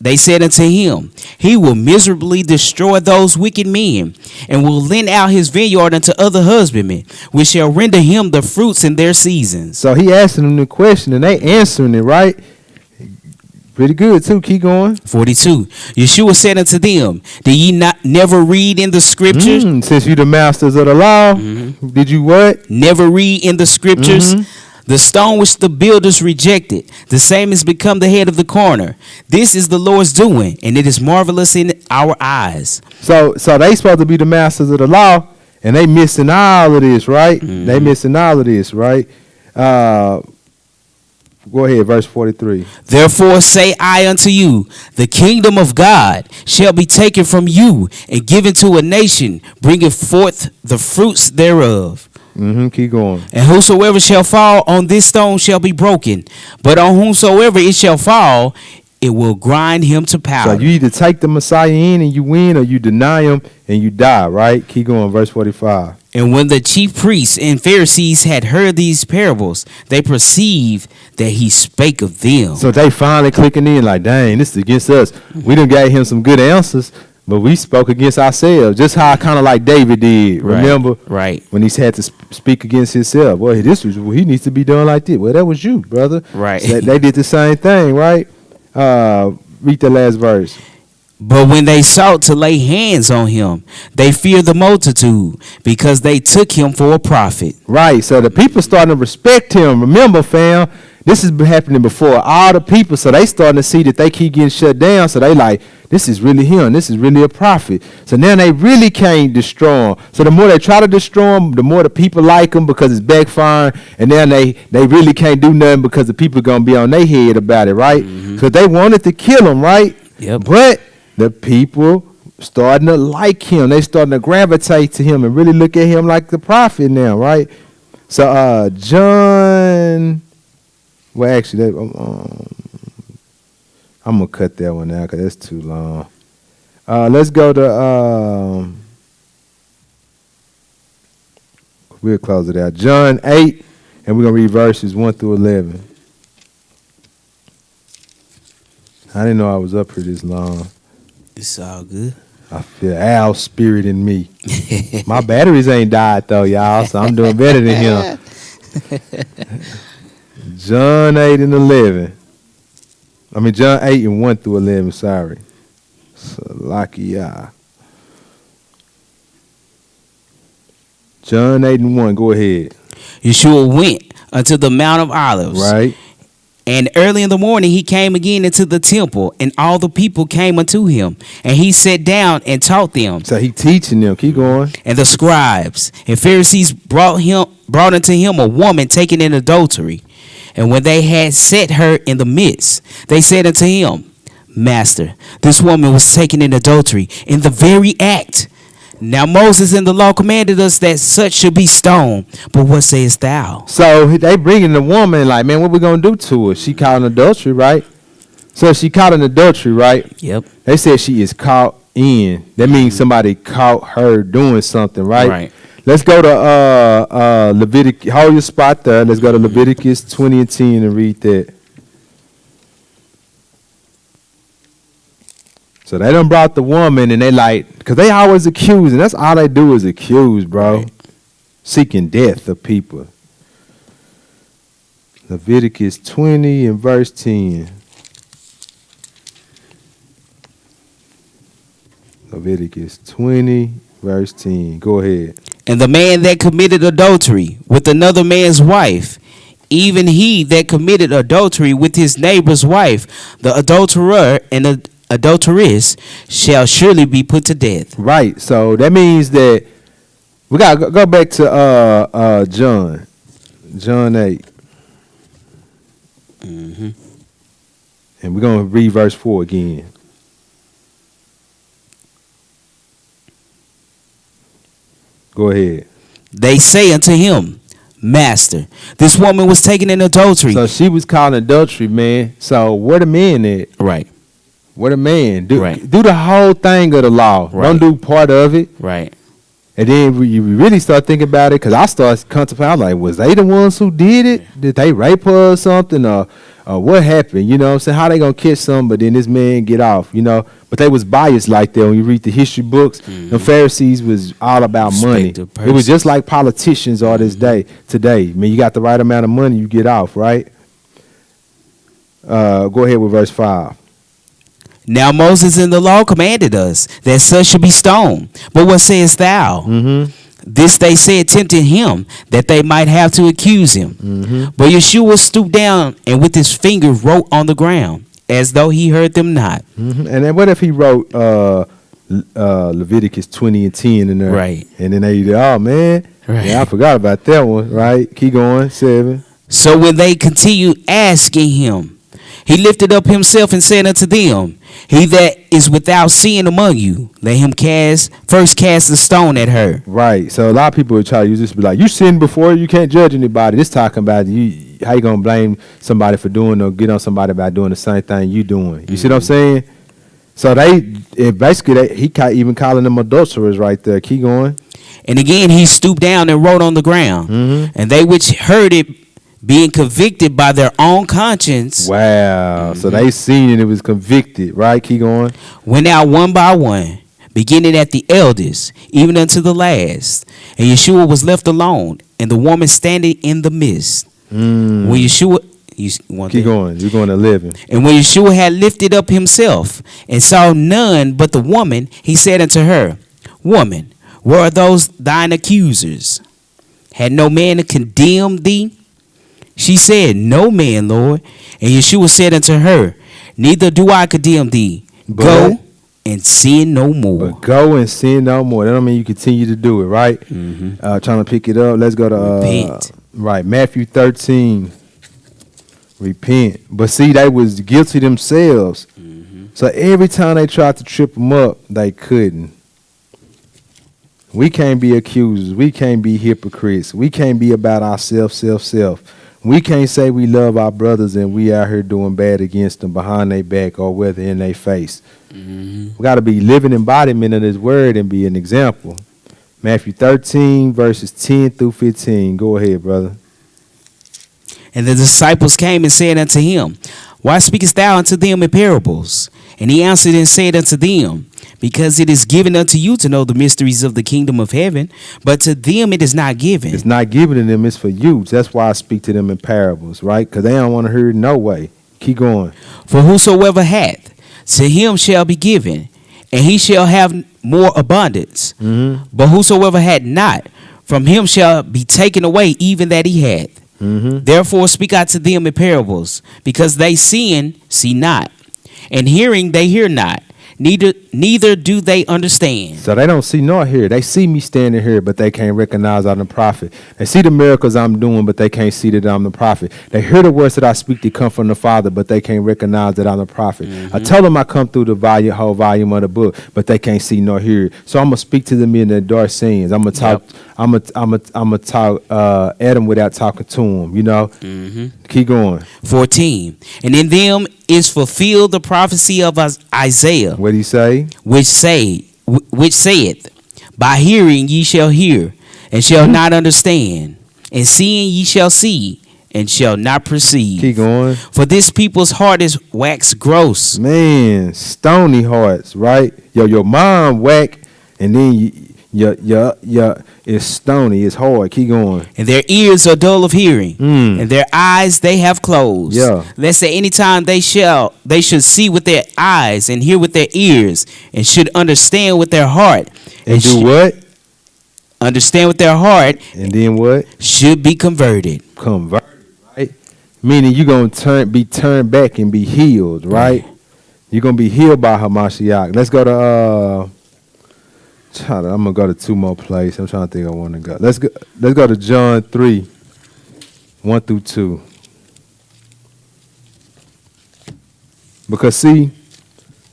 They said unto him, He will miserably destroy those wicked men, and will lend out his vineyard unto other husbandmen, which shall render him the fruits in their seasons. So he asking them the question, and they answering it, right? Pretty good, too. Keep going. 42. Yeshua said unto them, Do ye not never read in the scriptures? Since you the masters of the law, did you what? Never read in the scriptures? The stone which the builders rejected, the same has become the head of the corner. This is the Lord's doing, and it is marvelous in our eyes. So they supposed to be the masters of the law, and they missing all of this, right? They missing all of this, right? Go ahead, verse 43. Therefore say I unto you, the kingdom of God shall be taken from you, and given to a nation, bringing forth the fruits thereof. Keep going. And whosoever shall fall on this stone shall be broken, but on whomsoever it shall fall, it will grind him to powder. So you either take the Messiah in and you win, or you deny him and you die, right? Keep going, verse 45. And when the chief priests and Pharisees had heard these parables, they perceived that he spake of them. So they finally clicking in like, dang, this is against us. We done gave him some good answers, but we spoke against ourselves. Just how kind of like David did, remember? Right. When he had to speak against himself. Well, he needs to be done like this. Well, that was you, brother. Right. So they did the same thing, right? Read the last verse. But when they sought to lay hands on him, they feared the multitude, because they took him for a prophet. Right. So the people starting to respect him. Remember, fam, this has been happening before. All the people, so they starting to see that they keep getting shut down. So they like, this is really him. This is really a prophet. So now they really can't destroy him. So the more they try to destroy him, the more the people like him because it's backfiring. And then they really can't do nothing because the people are going to be on their head about it, right? Because they wanted to kill him, right? Yep. But the people starting to like him. They starting to gravitate to him and really look at him like the prophet now, right? So John, well, actually, I'm gonna cut that one out because that's too long. Let's go to we'll close it out. John 8, and we're gonna read verses 1 through 11. I didn't know I was up here this long. It's all good. I feel Al's spirit in me. My batteries ain't died though, y'all, so I'm doing better than him. John 8 and 11. I mean John 8 and 1 through 11, sorry. Salakia. John 8 and 1, go ahead. Yeshua went unto the Mount of Olives. Right. And early in the morning he came again into the temple, and all the people came unto him. And he sat down and taught them. So he teaching them. Keep going. And the scribes and Pharisees brought unto him a woman taken in adultery. And when they had set her in the midst, they said unto him, Master, this woman was taken in adultery in the very act. Now Moses in the law commanded us that such should be stoned. But what sayest thou? So they bringing the woman like, man, what we going to do to her? She caught in adultery, right? So she caught in adultery, right? Yep. They said she is caught in. That means somebody caught her doing something, right? Right. Let's go to Leviticus. Hold your spot there. Let's go to Leviticus 20 and 10 and read that. So they done brought the woman, and they like, because they always accuse, and that's all they do is accuse, bro. Right. Seeking death of people. Leviticus 20 and verse 10. Leviticus 20, verse 10. Go ahead. And the man that committed adultery with another man's wife, even he that committed adultery with his neighbor's wife, the adulterer and the adulteress shall surely be put to death. Right. So that means that we got to go back to John 8. Mm-hmm. And we're going to read verse 4 again. Go ahead. They say unto him, Master, this woman was taken in adultery. So she was caught in adultery, man. So where the men at? Right. Where the man? Do Right. the whole thing of the law. Right. Don't do part of it. Right. And then you really start thinking about it, because I started contemplating, like, was they the ones who did it? Did they rape her or something? Or what happened? You know what I'm saying? How they going to catch some, but then this man get off, you know? But they was biased like that. When you read the history books, the Pharisees was all about money. Respect the It was person. just like politicians are today. I mean, you got the right amount of money, you get off, right? Go ahead with verse 5. Now Moses in the law commanded us that such should be stoned. But what sayest thou? Mm-hmm. This they said, tempting him, that they might have to accuse him. Mm-hmm. But Yeshua stooped down and with his finger wrote on the ground, as though he heard them not. Mm-hmm. And then what if he wrote Leviticus 20 and 10 in there? Right. And then they, oh, man. Right. Yeah, I forgot about that one, right? Keep going, 7. So when they continued asking him, he lifted up himself and said unto them, He that is without sin among you, let him first cast a stone at her. Right. So a lot of people would try to use this, be like, you sinned before, you can't judge anybody. This talking about you, how you going to blame somebody for doing or get on somebody by doing the same thing you doing. You see what I'm saying? So he even calling them adulterers right there. Keep going. And again he stooped down and wrote on the ground. Mm-hmm. And they which heard it, being convicted by their own conscience, Wow. So they seen it was convicted, right? Keep going. went out one by one, beginning at the eldest, even unto the last. And Yeshua was left alone, and the woman standing in the midst. When Yeshua, Keep going. You're going to 11. And when Yeshua had lifted up himself and saw none but the woman, he said unto her, Woman, where are those thine accusers? Had no man condemned thee? She said, No man, Lord. And Yeshua said unto her, Neither do I condemn thee. Go and sin no more. But go and sin no more. That don't mean you continue to do it, right? Mm-hmm. Trying to pick it up. Let's go to Repent. Right, Matthew 13. Repent. But see, they was guilty themselves. So every time they tried to trip them up, they couldn't. We can't be accusers. We can't be hypocrites. We can't be about ourselves, self. We can't say we love our brothers and we out here doing bad against them behind their back or whether in their face. We got to be living embodiment of this word and be an example. Matthew 13, verses 10 through 15. Go ahead, brother. And the disciples came and said unto him, Why speakest thou unto them in parables? And he answered and said unto them, Because it is given unto you to know the mysteries of the kingdom of heaven, but to them it is not given. It's not given to them, it's for you. That's why I speak to them in parables, right? Because they don't want to hear it no way. Keep going. For whosoever hath, to him shall be given, and he shall have more abundance. But whosoever had not, from him shall be taken away even that he had. Therefore speak I to them in parables, because they seeing see not, and hearing they hear not, neither do they understand. So they don't see nor hear. They see me standing here, but they can't recognize I'm the prophet. They see the miracles I'm doing, but they can't see that I'm the prophet. They hear the words that I speak that come from the Father, but they can't recognize that I'm the prophet. I tell them I come through the whole volume of the book, but they can't see nor hear it. So I'm gonna speak to them in their dark scenes. I'm gonna talk. I'm gonna talk at them without talking to them. You know. Keep going. 14. And in them is fulfilled the prophecy of Isaiah. What did he say? Which saith, By hearing ye shall hear, and shall not understand, and seeing ye shall see, and shall not perceive. Keep going. For this people's heart is waxed gross. Man, stony hearts, right? Your mind whack, and then your it's stony, it's hard. Keep going. And their ears are dull of hearing, and their eyes they have closed. Yeah. Lest at any time they should see with their eyes and hear with their ears, and should understand with their heart. And do what? Understand with their heart. And then what? Should be converted. Converted, right? Meaning you're gonna be turned back and be healed, right? You're gonna be healed by Hamashiach. Let's go to I'm gonna go to two more places. I'm trying to think I want to go. Let's go to John 3, 1 through 2. Because see,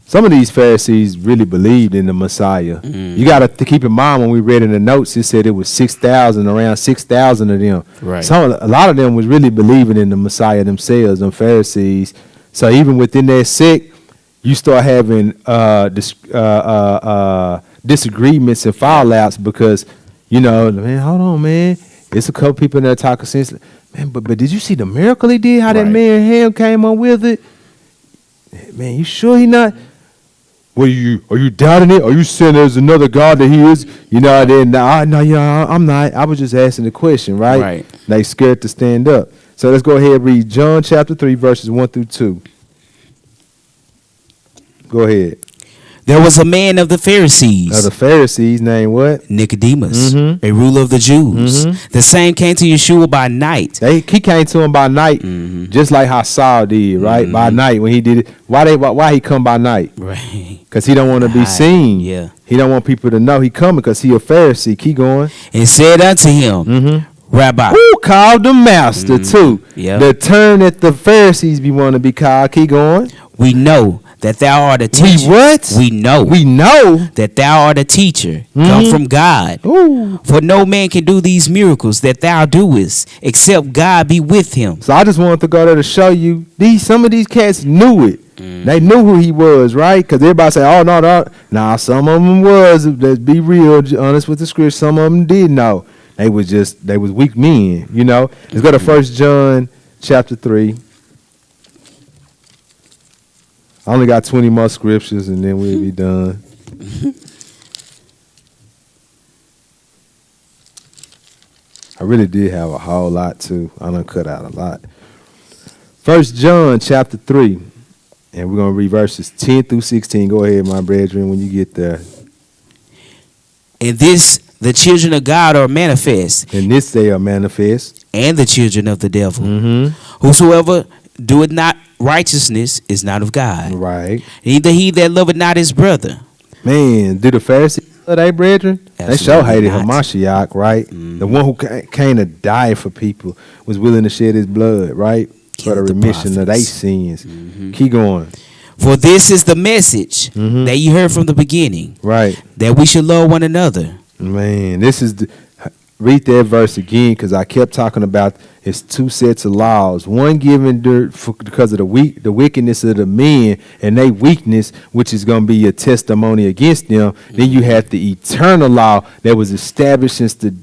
some of these Pharisees really believed in the Messiah. You got to keep in mind when we read in the notes, it said it was 6,000, around 6,000 of them. Right. A lot of them was really believing in the Messiah themselves, them Pharisees. So even within that sect, you start having disagreements and fallouts because, man, hold on, man. It's a couple people in there talking sense. Man, but did you see the miracle he did? How that man Ham came on with it? Man, you sure he not? Are you doubting it? Are you saying there's another God that he is? I'm not. I was just asking the question, right? Right. They scared to stand up. So let's go ahead and read John chapter 3, verses 1 through 2. Go ahead. There was a man of the Pharisees. Of the Pharisees, named what? Nicodemus, a ruler of the Jews. The same came to Yeshua by night. He came to him by night, just like how Saul did, right? By night when he did it. Why he come by night? Right. Because he don't want to be seen. Yeah. He don't want people to know he coming because he a Pharisee. Keep going. And said unto him, Rabbi. Who called the master too? Yeah. The term that the Pharisees be want to be called. Keep going. We know that thou art a teacher. We what? We know that thou art a teacher, come from God. Ooh. For no man can do these miracles that thou doest, except God be with him. So I just wanted to go there to show you some of these cats knew it. They knew who he was, right? Because everybody say, "Oh no." Nah, some of them was. Let's be real, honest with the scripture. Some of them did know. They was weak men, Let's go to 1 John chapter 3. I only got 20 more scriptures and then we'll be done. I really did have a whole lot too. I done cut out a lot. 1 John chapter 3. And we're going to read verses 10 through 16. Go ahead, my brethren, when you get there. In this, the children of God are manifest. In this they are manifest. And the children of the devil. Whosoever doeth not righteousness is not of God. Right. Neither he that loveth not his brother. Man, do the Pharisees love their brethren? They sure hated not. Hamashiach, right? The one who came to die for people was willing to shed his blood, right? For the remission of their sins. Keep going. For this is the message that you heard from the beginning. Right. That we should love one another. Man, read that verse again, because I kept talking about it's two sets of laws. One given because of the wickedness of the men and their weakness, which is going to be a testimony against them. Mm-hmm. Then you have the eternal law that was established since the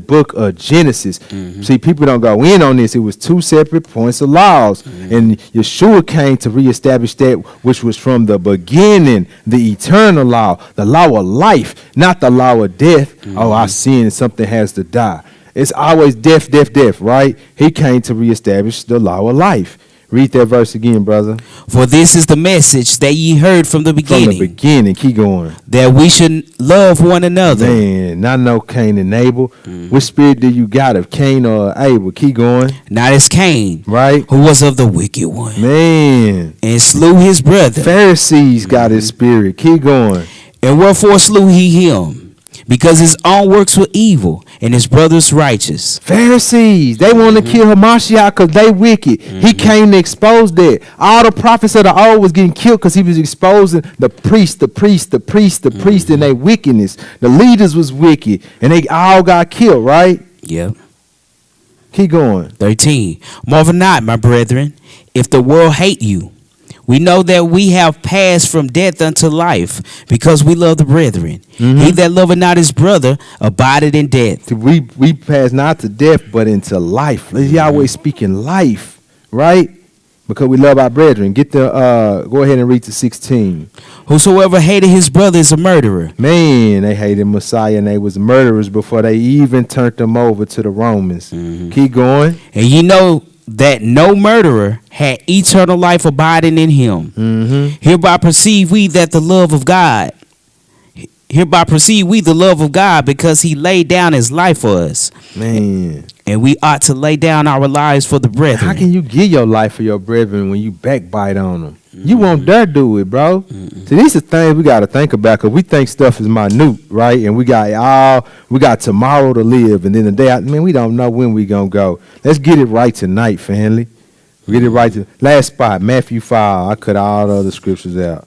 book of Genesis. Mm-hmm. See, people don't go in on this. It was two separate points of laws. Mm-hmm. And Yeshua came to reestablish that which was from the beginning, the eternal law, the law of life, not the law of death. Mm-hmm. Oh, I sin and something has to die. It's always death, death, death, right? He came to reestablish the law of life. Read that verse again, brother. For this is the message that ye heard from the beginning. From the beginning, keep going. That we should love one another. Man, not no Cain and Abel. Mm-hmm. Which spirit do you got, of Cain or Abel? Keep going. Not as Cain, right? Who was of the wicked one. Man. And slew his brother. Pharisees got his spirit. Keep going. And wherefore slew he him? Because his own works were evil and his brother's righteous. Pharisees, they want to kill Hamashiach because they wicked. Mm-hmm. He came to expose that. All the prophets of the old was getting killed because he was exposing the priest, and their wickedness. The leaders was wicked and they all got killed, right? Yep. Keep going. 13. Marvel not, my brethren, if the world hate you. We know that we have passed from death unto life, because we love the brethren. Mm-hmm. He that loveth not his brother abideth in death. We pass not to death, but into life. Yahweh speaking life, right? Because we love our brethren. Go ahead and read to 16. Whosoever hated his brother is a murderer. Man, they hated Messiah and they was murderers before they even turned them over to the Romans. Mm-hmm. Keep going. And you know that no murderer had eternal life abiding in him. Mm-hmm. Hereby perceive we the love of God, because he laid down his life for us. Man. And we ought to lay down our lives for the brethren. How can you give your life for your brethren when you backbite on them? Mm-hmm. You won't dare do it, bro. Mm-hmm. See, these are things we got to think about, because we think stuff is minute, right? And we got tomorrow to live, and then the day out, man, we don't know when we going to go. Let's get it right tonight, family. Get it right. Last spot, Matthew 5. I cut all the other scriptures out.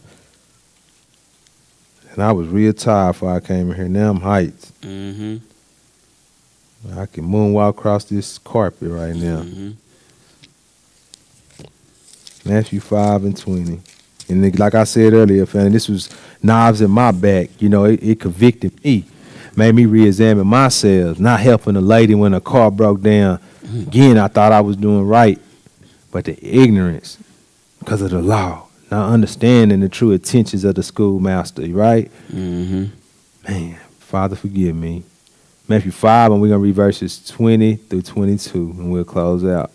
And I was real tired before I came in here. Now I'm hyped. Mm-hmm. I can moonwalk across this carpet right now. Mm-hmm. Matthew 5 and 20. And like I said earlier, family, this was knives in my back. You know, it convicted me. Made me re-examine myself. Not helping a lady when a car broke down. Mm-hmm. Again, I thought I was doing right. But the ignorance, because of the law. Not understanding the true intentions of the schoolmaster, right? Mm-hmm. Man, Father, forgive me. Matthew 5, and we're going to read verses 20 through 22, and we'll close out.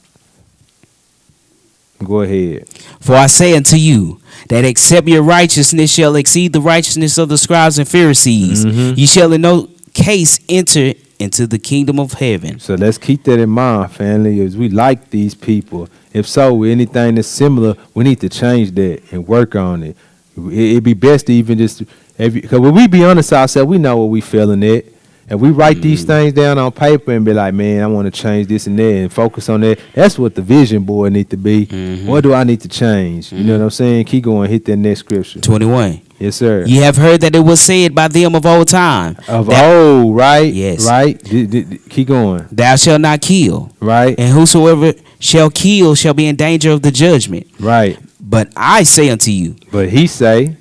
Go ahead. For I say unto you, that except your righteousness shall exceed the righteousness of the scribes and Pharisees, ye shall in no case enter into the kingdom of heaven. So let's keep that in mind, family, as we like these people. If so, with anything that's similar, we need to change that and work on it. It'd be best to even just, because when we be honest ourselves, we know what we feeling at. And we write these things down on paper and be like, man, I want to change this and that and focus on that. That's what the vision board need to be. Mm-hmm. What do I need to change? You know what I'm saying? Keep going. Hit that next scripture. 21. Yes, sir. Ye have heard that it was said by them of old time. Of old, right? Yes. Right? Keep going. Thou shalt not kill. Right. And whosoever shall kill shall be in danger of the judgment. Right. But I say unto you. But he say.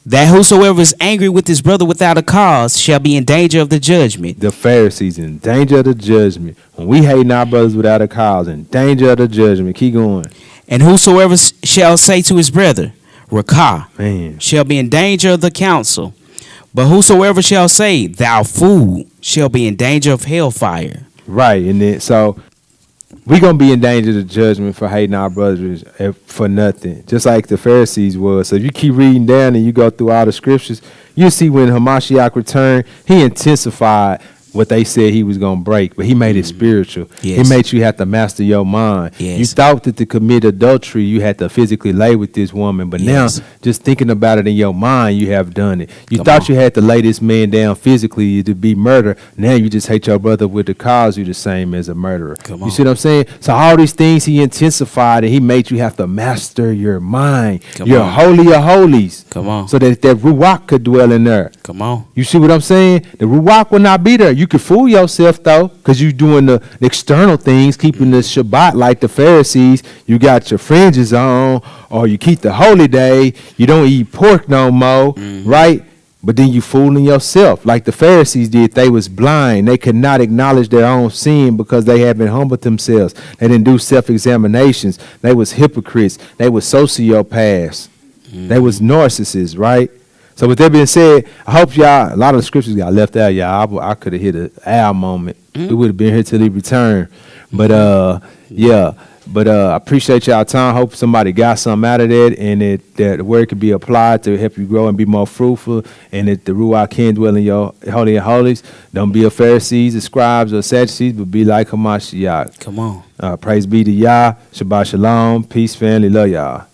That whosoever is angry with his brother without a cause shall be in danger of the judgment. The Pharisees in danger of the judgment. When we hate our brothers without a cause, in danger of the judgment. Keep going. And whosoever shall say to his brother, Rakah, shall be in danger of the council. But whosoever shall say, thou fool, shall be in danger of hellfire. Right. And then so we're going to be in danger of the judgment for hating our brothers for nothing, just like the Pharisees was. So if you keep reading down and you go through all the scriptures, you see when Hamashiach returned, he intensified what they said he was going to break, but he made it spiritual. Yes. He made you have to master your mind. Yes. You thought that to commit adultery, you had to physically lay with this woman, but Yes. now just thinking about it in your mind, you have done it. You Come thought on. you had to lay this man down physically to be murder. Now you just hate your brother with the cause you the same as a murderer. Come You on. see what I'm saying? So all these things he intensified, and he made you have to master your mind. Come Your on. holy of holies. Come on. So that Ruach could dwell in there. Come on. You see what I'm saying? The Ruach will not be there. You can fool yourself, though, because you're doing the external things, keeping the Shabbat like the Pharisees. You got your fringes on, or you keep the holy day. You don't eat pork no more, right? But then you fooling yourself like the Pharisees did. They was blind. They could not acknowledge their own sin because they haven't humbled themselves. They didn't do self-examinations. They was hypocrites. They was sociopaths. They was narcissists, right? So with that being said, I hope y'all, a lot of the scriptures got left out, y'all. I could have hit an Al moment. We would have been here till he returned. But yeah. But I appreciate y'all time. Hope somebody got something out of that, and that the word could be applied to help you grow and be more fruitful, and that the Ruach can dwell in your holy and holies. Don't be a Pharisees, or scribes, or Sadducees, but be like Hamashiach. Come on. Praise be to Yah. Shabbat shalom. Peace, family. Love y'all.